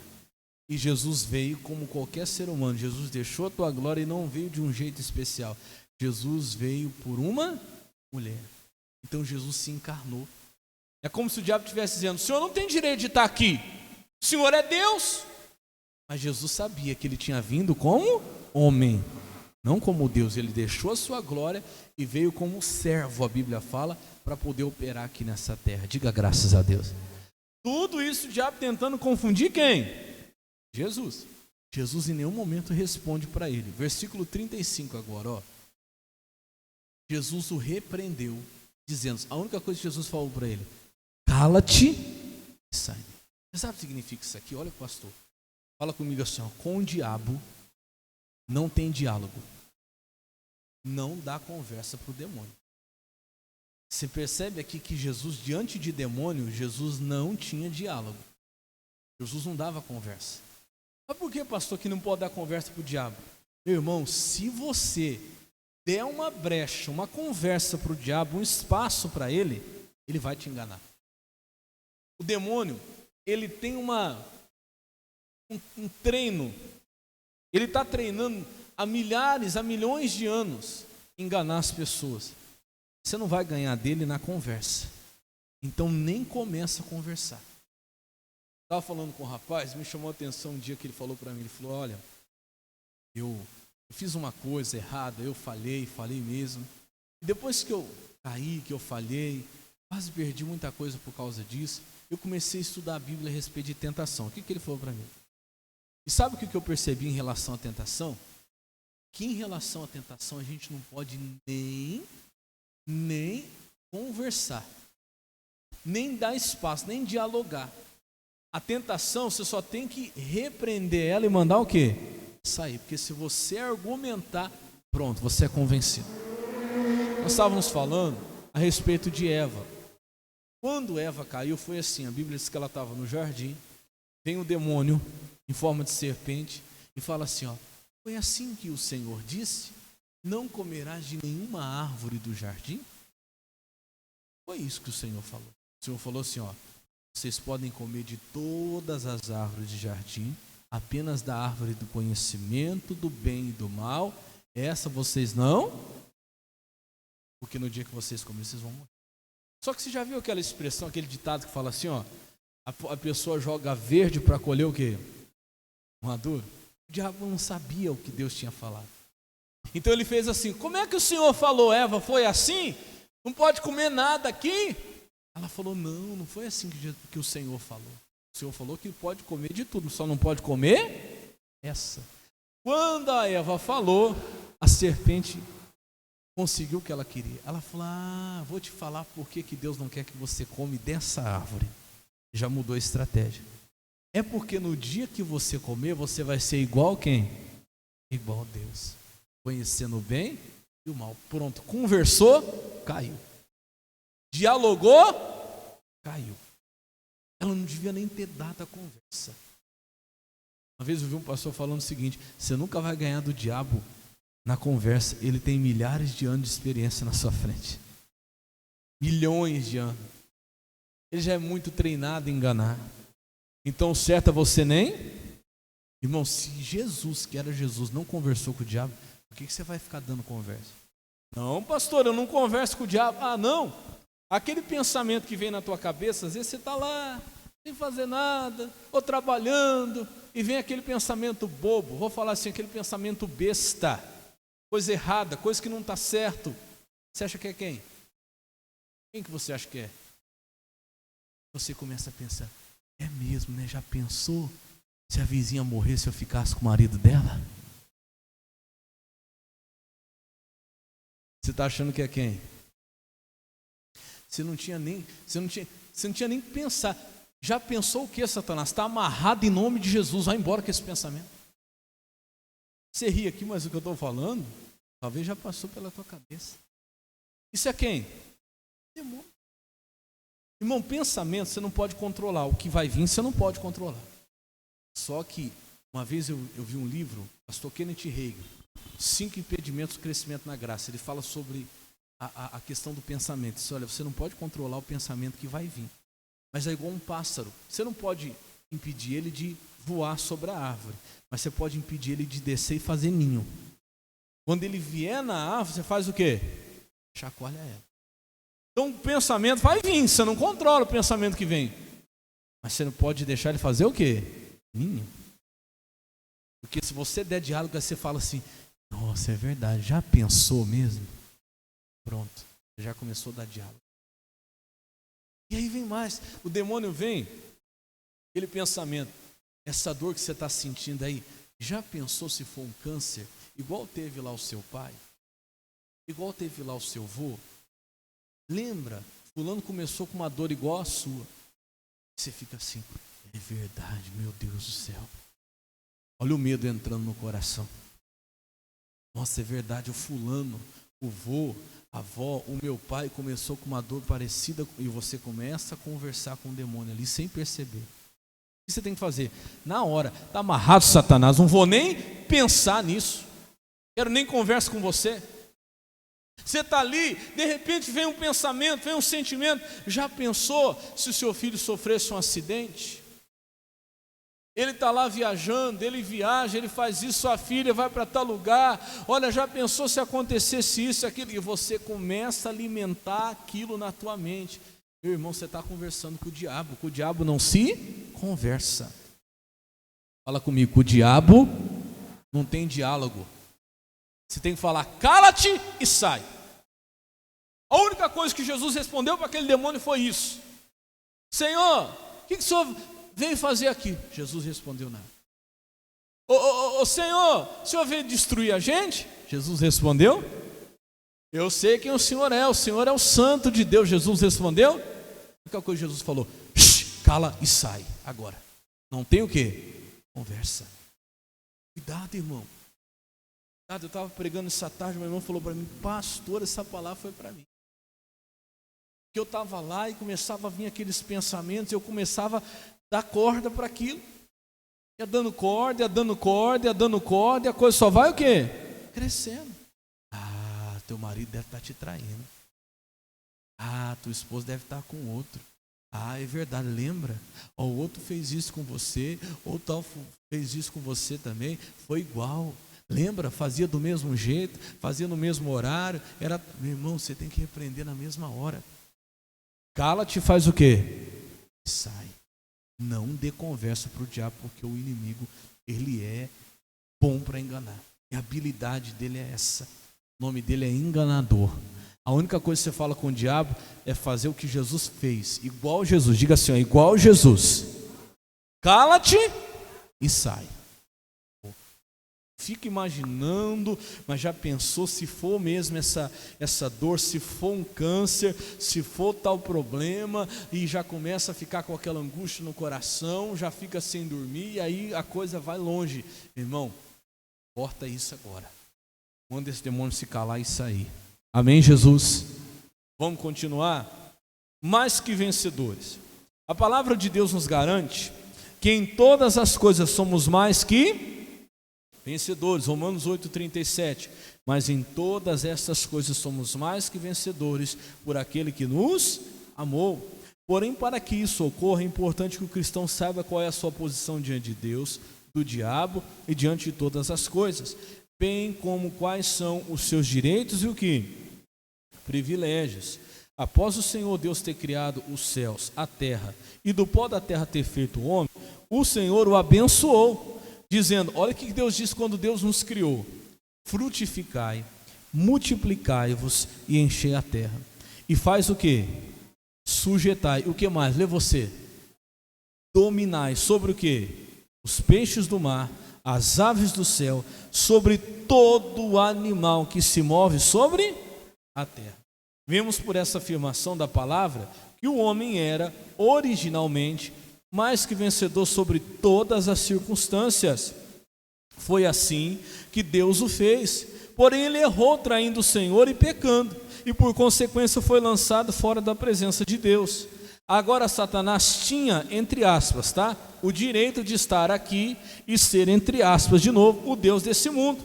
E Jesus veio como qualquer ser humano. Jesus deixou a tua glória e não veio de um jeito especial. Jesus veio por uma mulher. Então Jesus se encarnou. É como se o diabo estivesse dizendo, o Senhor não tem direito de estar aqui. O Senhor é Deus. Mas Jesus sabia que ele tinha vindo como homem, não como Deus. Ele deixou a sua glória e veio como servo, a Bíblia fala, para poder operar aqui nessa terra. Diga graças a Deus. Tudo isso o diabo tentando confundir quem? Jesus. Jesus em nenhum momento responde para ele. Versículo 35 agora, ó. Jesus o repreendeu, dizendo, a única coisa que Jesus falou para ele, cala-te e sai. Você sabe o que significa isso aqui? Olha, pastor, fala comigo assim, ó, com o diabo não tem diálogo. Não dá conversa para o demônio. Você percebe aqui que Jesus, diante de demônio, Jesus não tinha diálogo. Jesus não dava conversa. Mas por que, pastor, que não pode dar conversa para o diabo? Meu irmão, se você der uma brecha, uma conversa para o diabo, um espaço para ele vai te enganar. O demônio, ele tem um treino. Ele está treinando há milhares, há milhões de anos enganar as pessoas. Você não vai ganhar dele na conversa. Então nem começa a conversar. Estava falando com um rapaz, me chamou a atenção um dia que ele falou para mim, ele falou, olha, eu fiz uma coisa errada, eu falei mesmo. E depois que eu caí, que eu falhei, quase perdi muita coisa por causa disso, eu comecei a estudar a Bíblia a respeito de tentação. O que ele falou para mim? E sabe o que eu percebi em relação à tentação? Que em relação à tentação a gente não pode nem conversar, nem dar espaço, nem dialogar. A tentação, você só tem que repreender ela e mandar o quê? Sair, porque se você argumentar, pronto, você é convencido. Nós estávamos falando a respeito de Eva. Quando Eva caiu, foi assim, a Bíblia diz que ela estava no jardim, vem o demônio em forma de serpente e fala assim, ó, foi assim que o Senhor disse, não comerás de nenhuma árvore do jardim? Foi isso que o Senhor falou. O Senhor falou assim, ó, vocês podem comer de todas as árvores de jardim, apenas da árvore do conhecimento do bem e do mal, essa vocês não, porque no dia que vocês comerem, vocês vão morrer. Só que você já viu aquela expressão, aquele ditado que fala assim, ó, a pessoa joga verde para colher o quê? Maduro. O diabo não sabia o que Deus tinha falado. Então ele fez assim, como é que o Senhor falou, Eva? Foi assim? Não pode comer nada aqui? Ela falou, não foi assim que o Senhor falou. O Senhor falou que pode comer de tudo, só não pode comer essa. Quando a Eva falou, a serpente conseguiu o que ela queria. Ela falou, vou te falar por que Deus não quer que você come dessa árvore. Já mudou a estratégia. É porque no dia que você comer, você vai ser igual quem? Igual a Deus. Conhecendo o bem e o mal. Pronto, conversou, caiu. Dialogou, caiu. Ela não devia nem ter dado a conversa. Uma vez eu vi um pastor falando o seguinte, você nunca vai ganhar do diabo na conversa, ele tem milhares de anos de experiência na sua frente. Milhões de anos. Ele já é muito treinado em enganar. Então, certo é você nem? Irmão, se Jesus, que era Jesus, não conversou com o diabo, por que você vai ficar dando conversa? Não, pastor, eu não converso com o diabo. Não. Aquele pensamento que vem na tua cabeça, às vezes você está lá, sem fazer nada, ou trabalhando, e vem aquele pensamento bobo, vou falar assim, aquele pensamento besta, coisa errada, coisa que não está certo. Você acha que é quem? Quem que você acha que é? Você começa a pensar, é mesmo, né? Já pensou se a vizinha morresse se eu ficasse com o marido dela? Você está achando que é quem? Você não tinha nem que pensar. Já pensou o que, Satanás? Está amarrado em nome de Jesus, vai embora com esse pensamento. Você ri aqui, mas o que eu estou falando, talvez já passou pela tua cabeça. Isso é quem? Demônio. Irmão, pensamento você não pode controlar, o que vai vir você não pode controlar. Só que, uma vez eu vi um livro, pastor Kenneth Hagin, 5 impedimentos do crescimento na graça. Ele fala sobre a questão do pensamento. Diz, olha, você não pode controlar o pensamento que vai vir, mas é igual um pássaro. Você não pode impedir ele de voar sobre a árvore, mas você pode impedir ele de descer e fazer ninho. Quando ele vier na árvore, você faz o quê? Chacoalha ela. Então o pensamento vai vir, você não controla o pensamento que vem, mas você não pode deixar ele fazer o quê? Ninho. Porque se você der diálogo, você fala assim, nossa, é verdade, já pensou mesmo? Pronto, já começou a dar diálogo. E aí vem mais, o demônio vem, aquele pensamento, essa dor que você está sentindo aí, já pensou se for um câncer, igual teve lá o seu pai? Igual teve lá o seu avô? Lembra, fulano começou com uma dor igual a sua. Você fica assim, é verdade, meu Deus do céu. Olha o medo entrando no coração. Nossa, é verdade, o fulano o vô, a avó, o meu pai começou com uma dor parecida, e você começa a conversar com o demônio ali sem perceber. O que você tem que fazer? Na hora, está amarrado, Satanás, não vou nem pensar nisso, quero nem conversa com você. Você está ali, de repente vem um pensamento, vem um sentimento. Já pensou se o seu filho sofresse um acidente? Ele está lá viajando, ele viaja, ele faz isso, sua filha vai para tal lugar. Olha, já pensou se acontecesse isso, aquilo? E você começa a alimentar aquilo na tua mente. Meu irmão, você está conversando com o diabo não se conversa. Fala comigo, com o diabo não tem diálogo. Você tem que falar, cala-te e sai. A única coisa que Jesus respondeu para aquele demônio foi isso. Senhor, o que o Senhor veio fazer aqui? Jesus respondeu nada. Senhor, o Senhor veio destruir a gente? Jesus respondeu. Eu sei quem o Senhor é o Santo de Deus. Jesus respondeu. A única coisa que Jesus falou, cala e sai agora. Não tem o quê? Conversa. Cuidado, irmão. Eu estava pregando essa tarde, meu irmão falou para mim, pastor, essa palavra foi para mim. Que eu estava lá e começava a vir aqueles pensamentos, eu começava a dar corda para aquilo. Ia dando corda, e a coisa só vai o quê? Crescendo. Ah, teu marido deve estar te traindo. Ah, tua esposa deve estar com outro. Ah, é verdade, lembra? O outro fez isso com você, ou tal fez isso com você também, foi igual. Lembra? Fazia do mesmo jeito, fazia no mesmo horário. Meu irmão, você tem que repreender na mesma hora. Cala-te, faz o quê? Sai. Não dê conversa para o diabo, porque o inimigo, ele é bom para enganar. E a habilidade dele é essa. O nome dele é enganador. A única coisa que você fala com o diabo é fazer o que Jesus fez. Igual Jesus. Diga assim, igual Jesus. Cala-te e sai. Fica imaginando, mas já pensou se for mesmo essa dor, se for um câncer, se for tal problema, e já começa a ficar com aquela angústia no coração, já fica sem dormir, e aí a coisa vai longe. Irmão, corta isso agora. Manda esse demônio se calar e sair. Amém, Jesus? Vamos continuar? Mais que vencedores. A palavra de Deus nos garante que em todas as coisas somos mais que vencedores, Romanos 8,37. Mas em todas estas coisas somos mais que vencedores por aquele que nos amou. Porém, para que isso ocorra, é importante que o cristão saiba qual é a sua posição diante de Deus, do diabo e diante de todas as coisas, bem como quais são os seus direitos e o que? Privilégios. Após o Senhor Deus ter criado os céus, a terra, e do pó da terra ter feito o homem, o Senhor o abençoou, dizendo, olha o que Deus disse quando Deus nos criou: frutificai, multiplicai-vos e enchei a terra. E faz o que? Sujeitai. O que mais? Lê você. Dominai sobre o que? Os peixes do mar, as aves do céu, sobre todo animal que se move sobre a terra. Vemos por essa afirmação da palavra que o homem era originalmente mais que vencedor sobre todas as circunstâncias. Foi assim que Deus o fez. Porém ele errou, traindo o Senhor e pecando, e por consequência foi lançado fora da presença de Deus. Agora Satanás tinha, entre aspas, o direito de estar aqui e ser, entre aspas, de novo, o Deus desse mundo.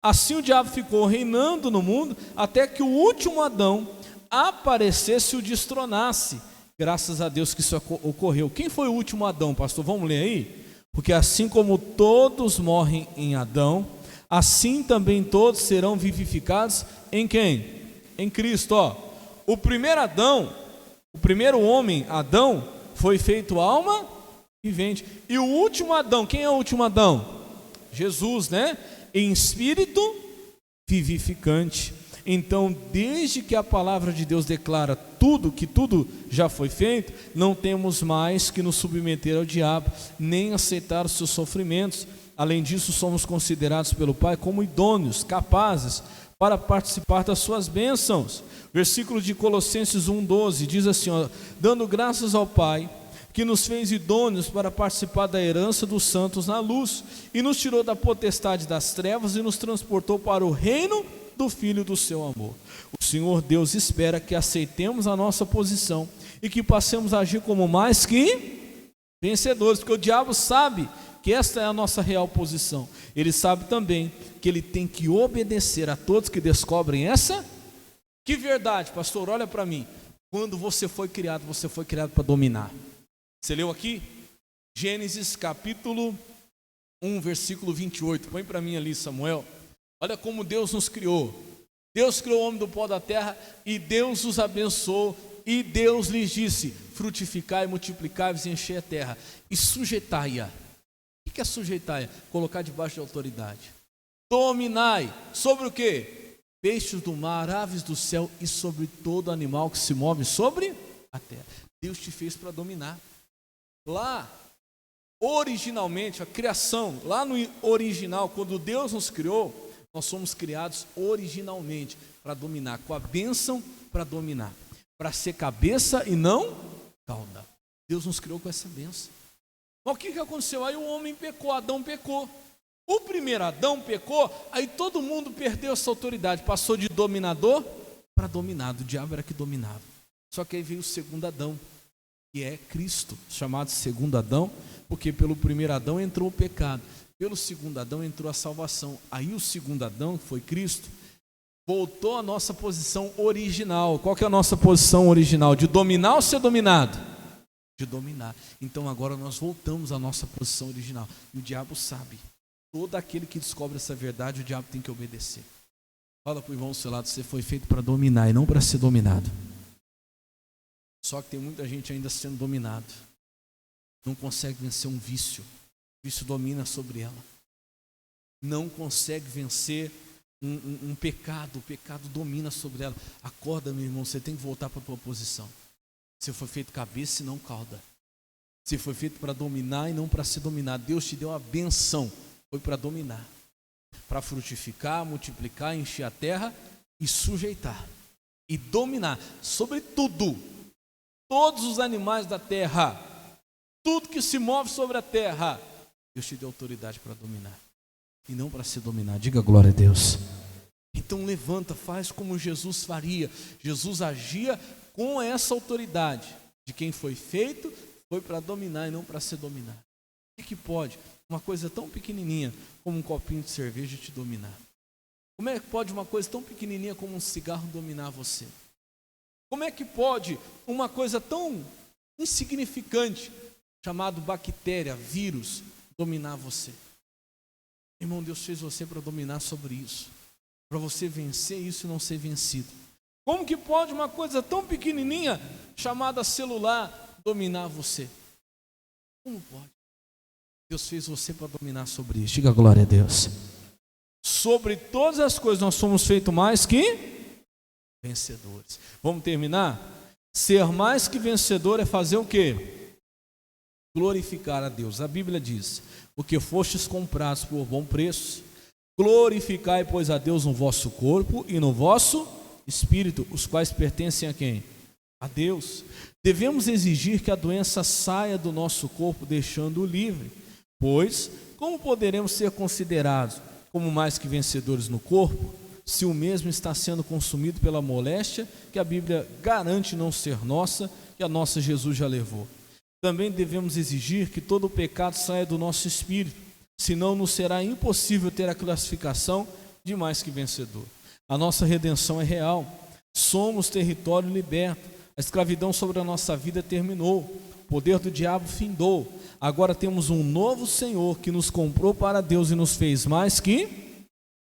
Assim o diabo ficou reinando no mundo até que o último Adão aparecesse e o destronasse. Graças a Deus que isso ocorreu. Quem foi o último Adão, pastor? Vamos ler aí? Porque assim como todos morrem em Adão, assim também todos serão vivificados em quem? Em Cristo. O primeiro Adão, o primeiro homem, Adão, foi feito alma vivente. E o último Adão, quem é o último Adão? Jesus, né? Em espírito vivificante. Então, desde que a palavra de Deus declara que tudo já foi feito, não temos mais que nos submeter ao diabo, nem aceitar os seus sofrimentos. Além disso, somos considerados pelo Pai como idôneos, capazes para participar das suas bênçãos. Versículo de Colossenses 1,12 diz assim, dando graças ao Pai, que nos fez idôneos para participar da herança dos santos na luz, e nos tirou da potestade das trevas e nos transportou para o reino do Filho do seu amor. O Senhor Deus espera que aceitemos a nossa posição e que passemos a agir como mais que vencedores, porque o diabo sabe que esta é a nossa real posição. Ele sabe também que ele tem que obedecer a todos que descobrem essa. Que verdade, pastor, olha para mim. Quando você foi criado para dominar. Você leu aqui? Gênesis capítulo 1, versículo 28. Põe para mim ali, Samuel. Olha como Deus nos criou. Deus criou o homem do pó da terra e Deus os abençoou. E Deus lhes disse: frutificai, multiplicai-vos e enchei a terra e sujeitai-a. O que é sujeitai-a? Colocar debaixo de autoridade. Dominai sobre o quê? Peixes do mar, aves do céu e sobre todo animal que se move sobre a terra. Deus te fez para dominar. Lá, originalmente, a criação, lá no original, quando Deus nos criou, nós somos criados originalmente para dominar, com a bênção para dominar, para ser cabeça e não cauda. Deus nos criou com essa bênção. Mas o que aconteceu? Aí o homem pecou, Adão pecou. O primeiro Adão pecou, aí todo mundo perdeu essa autoridade, passou de dominador para dominado. O diabo era que dominava. Só que aí veio o segundo Adão, que é Cristo, chamado segundo Adão, porque pelo primeiro Adão entrou o pecado, pelo segundo Adão entrou a salvação. Aí o segundo Adão, que foi Cristo, voltou à nossa posição original. Qual que é a nossa posição original? De dominar ou ser dominado? De dominar. Então agora nós voltamos à nossa posição original. E o diabo sabe. Todo aquele que descobre essa verdade, o diabo tem que obedecer. Fala para o irmão do seu lado: você foi feito para dominar e não para ser dominado. Só que tem muita gente ainda sendo dominado. Não consegue vencer um vício. O vício domina sobre ela. Não consegue vencer um pecado. O pecado domina sobre ela. Acorda, meu irmão, você tem que voltar para a tua posição. Você foi feito cabeça e não cauda. Você foi feito para dominar e não para ser dominado. Deus te deu a benção. Foi para dominar, para frutificar, multiplicar, encher a terra e sujeitar e dominar sobre tudo, todos os animais da terra, tudo que se move sobre a terra. Deus te deu autoridade para dominar e não para ser dominado. Diga glória a Deus. Então levanta, faz como Jesus faria. Jesus agia com essa autoridade de quem foi feito, foi para dominar e não para ser dominado. O que pode uma coisa tão pequenininha como um copinho de cerveja te dominar? Como é que pode uma coisa tão pequenininha como um cigarro dominar você? Como é que pode uma coisa tão insignificante chamado bactéria, vírus, dominar você? Irmão, Deus fez você para dominar sobre isso, para você vencer isso e não ser vencido. Como que pode uma coisa tão pequenininha chamada celular dominar você? Como pode? Deus fez você para dominar sobre isso. Diga glória a Deus. Sobre todas as coisas nós somos feitos mais que vencedores. Vamos terminar? Ser mais que vencedor é fazer o quê? Glorificar a Deus. A Bíblia diz: porque fostes comprados por bom preço, glorificai, pois, a Deus no vosso corpo e no vosso espírito, os quais pertencem a quem? A Deus. Devemos exigir que a doença saia do nosso corpo, deixando-o livre. Pois, como poderemos ser considerados como mais que vencedores no corpo, se o mesmo está sendo consumido pela moléstia que a Bíblia garante não ser nossa, que a nossa Jesus já levou? Também devemos exigir que todo o pecado saia do nosso espírito, senão nos será impossível ter a classificação de mais que vencedor. A nossa redenção é real, somos território liberto, a escravidão sobre a nossa vida terminou, o poder do diabo findou. Agora temos um novo Senhor que nos comprou para Deus e nos fez mais que...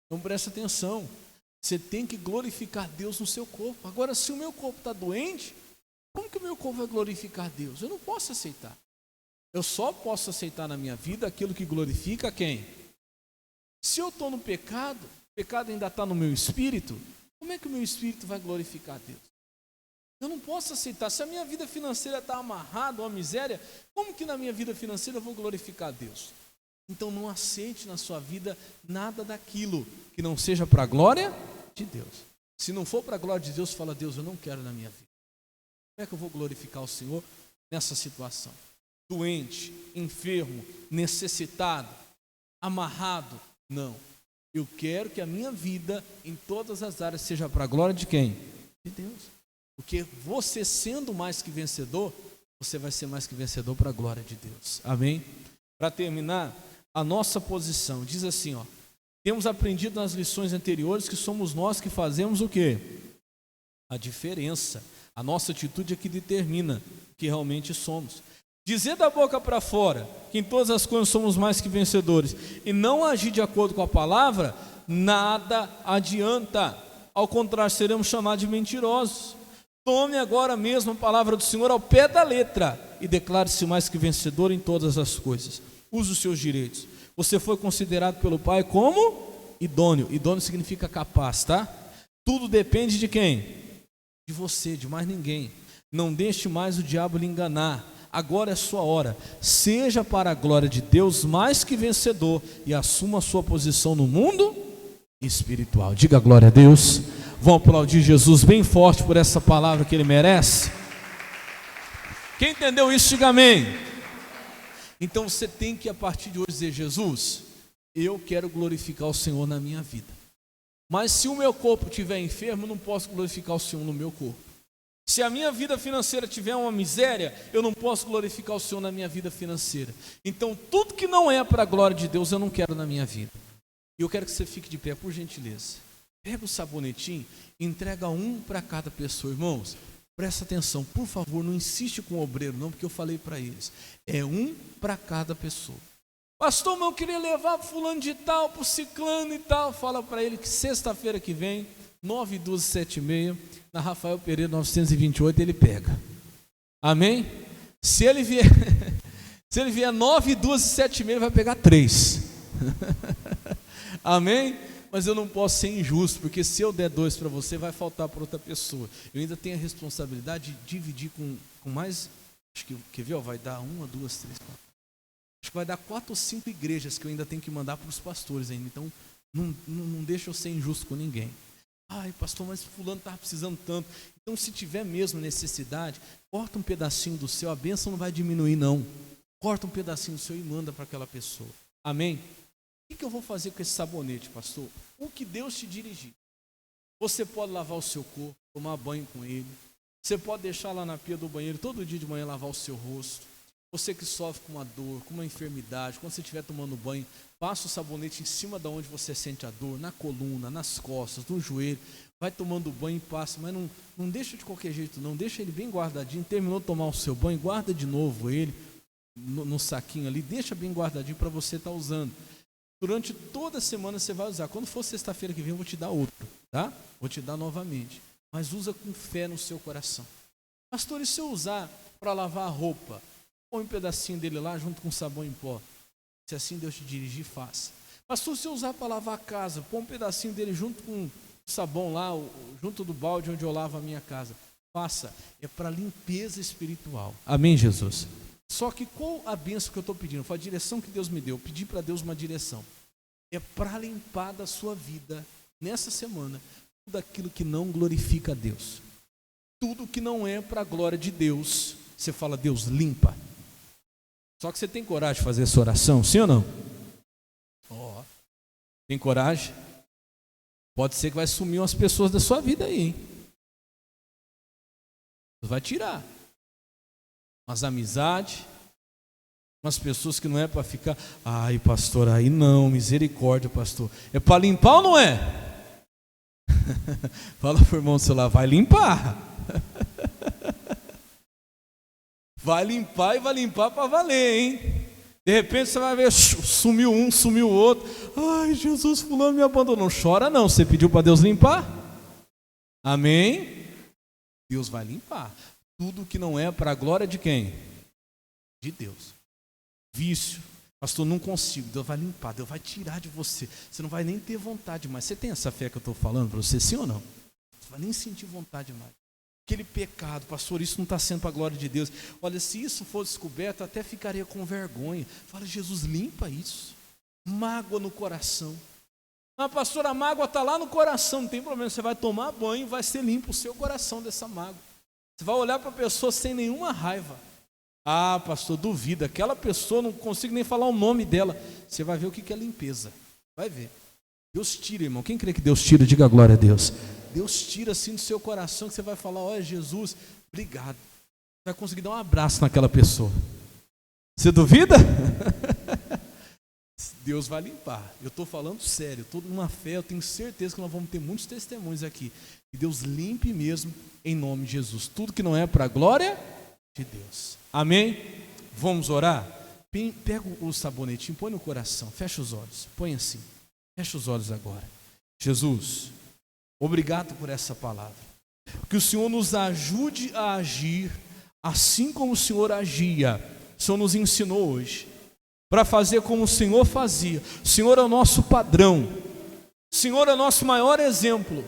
Então presta atenção, você tem que glorificar Deus no seu corpo. Agora, se o meu corpo está doente, como que o meu corpo vai glorificar Deus? Eu não posso aceitar. Eu só posso aceitar na minha vida aquilo que glorifica quem? Se eu estou no pecado, o pecado ainda está no meu espírito, como é que o meu espírito vai glorificar Deus? Eu não posso aceitar. Se a minha vida financeira está amarrada a uma miséria, como que na minha vida financeira eu vou glorificar Deus? Então não aceite na sua vida nada daquilo que não seja para a glória de Deus. Se não for para a glória de Deus, fala: Deus, eu não quero na minha vida. Como é que eu vou glorificar o Senhor nessa situação? Doente, enfermo, necessitado, amarrado? Não. Eu quero que a minha vida, em todas as áreas, seja para a glória de quem? De Deus. Porque você sendo mais que vencedor, você vai ser mais que vencedor para a glória de Deus. Amém? Para terminar, a nossa posição diz assim, ó: temos aprendido nas lições anteriores que somos nós que fazemos o quê? A diferença. A nossa atitude é que determina o que realmente somos. Dizer da boca para fora que em todas as coisas somos mais que vencedores e não agir de acordo com a palavra, nada adianta. Ao contrário, seremos chamados de mentirosos. Tome agora mesmo a palavra do Senhor ao pé da letra e declare-se mais que vencedor em todas as coisas. Use os seus direitos. Você foi considerado pelo Pai como idôneo. Idôneo significa capaz, tá? Tudo depende de quem? De você, de mais ninguém. Não deixe mais o diabo lhe enganar. Agora é sua hora. Seja para a glória de Deus mais que vencedor e assuma a sua posição no mundo espiritual. Diga glória a Deus. Vamos aplaudir Jesus bem forte por essa palavra que ele merece. Quem entendeu isso, diga amém. Então você tem que, a partir de hoje, dizer: Jesus, eu quero glorificar o Senhor na minha vida. Mas se o meu corpo estiver enfermo, eu não posso glorificar o Senhor no meu corpo. Se a minha vida financeira tiver uma miséria, eu não posso glorificar o Senhor na minha vida financeira. Então tudo que não é para a glória de Deus, eu não quero na minha vida. E eu quero que você fique de pé, por gentileza. Pega o sabonetinho, entrega um para cada pessoa. Irmãos, presta atenção, por favor, não insiste com o obreiro não, porque eu falei para eles. É um para cada pessoa. Pastor, mas eu queria levar fulano de tal, para o ciclano e tal. Fala para ele que sexta-feira que vem, 9:12, 7:30, na Rafael Pereira 928, ele pega. Amém? Se ele vier 9:12, 7:30, ele vai pegar 3. Amém? Mas eu não posso ser injusto, porque se eu der 2 para você, vai faltar para outra pessoa. Eu ainda tenho a responsabilidade de dividir com mais, acho que, quer ver, ó, vai dar 1, 2, 3, 4. Acho que vai dar 4 ou 5 igrejas que eu ainda tenho que mandar para os pastores ainda. Então, não deixa eu ser injusto com ninguém. Ai, pastor, mas fulano estava precisando tanto. Então, se tiver mesmo necessidade, corta um pedacinho do seu, a bênção não vai diminuir não. Corta um pedacinho do seu e manda para aquela pessoa. Amém? O que eu vou fazer com esse sabonete, pastor? O que Deus te dirigir. Você pode lavar o seu corpo, tomar banho com ele. Você pode deixar lá na pia do banheiro todo dia de manhã lavar o seu rosto. Você que sofre com uma dor, com uma enfermidade, quando você estiver tomando banho, passa o sabonete em cima de onde você sente a dor, na coluna, nas costas, no joelho. Vai tomando banho e passa, mas não deixa de qualquer jeito não, deixa ele bem guardadinho. Terminou de tomar o seu banho, guarda de novo ele no saquinho ali, deixa bem guardadinho para você estar usando. Durante toda a semana você vai usar. Quando for sexta-feira que vem eu vou te dar outro, tá? Vou te dar novamente. Mas usa com fé no seu coração. Pastor, e se eu usar para lavar a roupa? Põe um pedacinho dele lá junto com sabão em pó. Se assim Deus te dirigir, faça. Pastor, se eu usar para lavar a casa, põe um pedacinho dele junto com sabão lá, junto do balde onde eu lavo a minha casa. Faça. É para limpeza espiritual. Amém, Jesus? Só que qual a bênção que eu estou pedindo? Foi a direção que Deus me deu. Eu pedi para Deus uma direção. É para limpar da sua vida, nessa semana, tudo aquilo que não glorifica a Deus. Tudo que não é para a glória de Deus. Você fala: Deus, limpa. Só que você tem coragem de fazer essa oração, sim ou não? Oh, tem coragem? Pode ser que vai sumir umas pessoas da sua vida aí, hein? Vai tirar umas amizades, umas pessoas que não é para ficar. Ai, pastor, aí não, misericórdia, pastor. É para limpar ou não é? Fala para o irmão do celular: vai limpar. Vai limpar e vai limpar para valer, hein? De repente você vai ver, sumiu um, sumiu o outro. Ai, Jesus, fulano me abandonou. Não chora não, você pediu para Deus limpar? Amém? Deus vai limpar. Tudo que não é para a glória de quem? De Deus. Vício. Pastor, não consigo. Deus vai limpar, Deus vai tirar de você. Você não vai nem ter vontade mais. Você tem essa fé que eu estou falando para você, sim ou não? Você vai nem sentir vontade mais. Aquele pecado, pastor, isso não está sendo para a glória de Deus. Olha, se isso for descoberto, até ficaria com vergonha. Fala: Jesus, limpa isso. Mágoa no coração. Ah, pastor, a mágoa está lá no coração, não tem problema. Você vai tomar banho e vai ser limpo o seu coração dessa mágoa. Você vai olhar para a pessoa sem nenhuma raiva. Ah, pastor, duvida. Aquela pessoa, não consigo nem falar o nome dela. Você vai ver o que é limpeza. Vai ver. Deus tira, irmão. Quem crê que Deus tira, diga glória a Deus. Deus tira assim do seu coração, que você vai falar: olha, Jesus, obrigado. Você vai conseguir dar um abraço naquela pessoa. Você duvida? Deus vai limpar. Eu estou falando sério, estou numa fé, eu tenho certeza que nós vamos ter muitos testemunhos aqui. Que Deus limpe mesmo, em nome de Jesus. Tudo que não é para a glória de Deus. Amém? Vamos orar? Pega o sabonetinho, põe no coração, fecha os olhos, põe assim. Fecha os olhos agora. Jesus, obrigado por essa palavra. Que o Senhor nos ajude a agir assim como o Senhor agia. O Senhor nos ensinou hoje para fazer como o Senhor fazia. O Senhor é o nosso padrão. O Senhor é o nosso maior exemplo.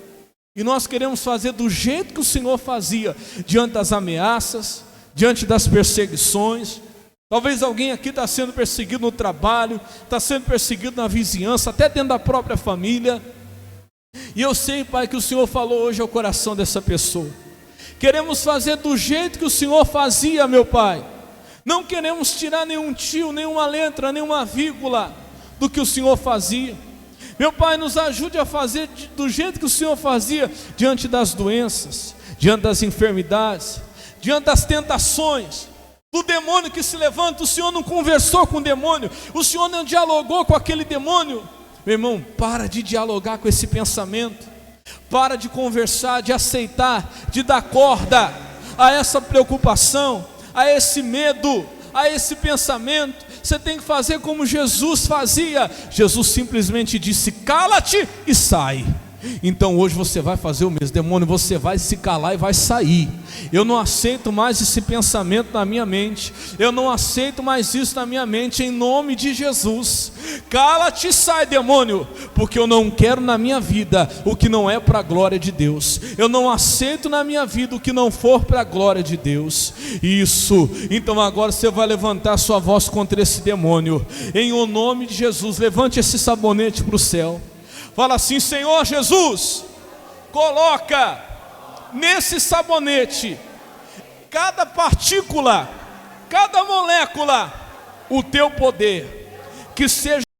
E nós queremos fazer do jeito que o Senhor fazia, diante das ameaças, diante das perseguições. Talvez alguém aqui está sendo perseguido no trabalho, está sendo perseguido na vizinhança, até dentro da própria família. E eu sei, Pai, que o Senhor falou hoje ao coração dessa pessoa. Queremos fazer do jeito que o Senhor fazia, meu Pai. Não queremos tirar nenhum tio, nenhuma letra, nenhuma vírgula do que o Senhor fazia. Meu Pai, nos ajude a fazer do jeito que o Senhor fazia, diante das doenças, diante das enfermidades, diante das tentações, do demônio que se levanta. O Senhor não conversou com o demônio, o Senhor não dialogou com aquele demônio. Meu irmão, para de dialogar com esse pensamento, para de conversar, de aceitar, de dar corda a essa preocupação, a esse medo, a esse pensamento. Você tem que fazer como Jesus fazia. Jesus simplesmente disse: cala-te e sai. Então hoje você vai fazer o mesmo. Demônio, você vai se calar e vai sair. Eu não aceito mais esse pensamento na minha mente. Eu não aceito mais isso na minha mente, em nome de Jesus. Cala-te e sai, demônio, porque eu não quero na minha vida o que não é para a glória de Deus. Eu não aceito na minha vida o que não for para a glória de Deus. Isso. Então agora você vai levantar sua voz contra esse demônio, em o nome de Jesus. Levante esse sabonete para o céu. Fala assim: Senhor Jesus, coloca nesse sabonete, cada partícula, cada molécula, o teu poder, que seja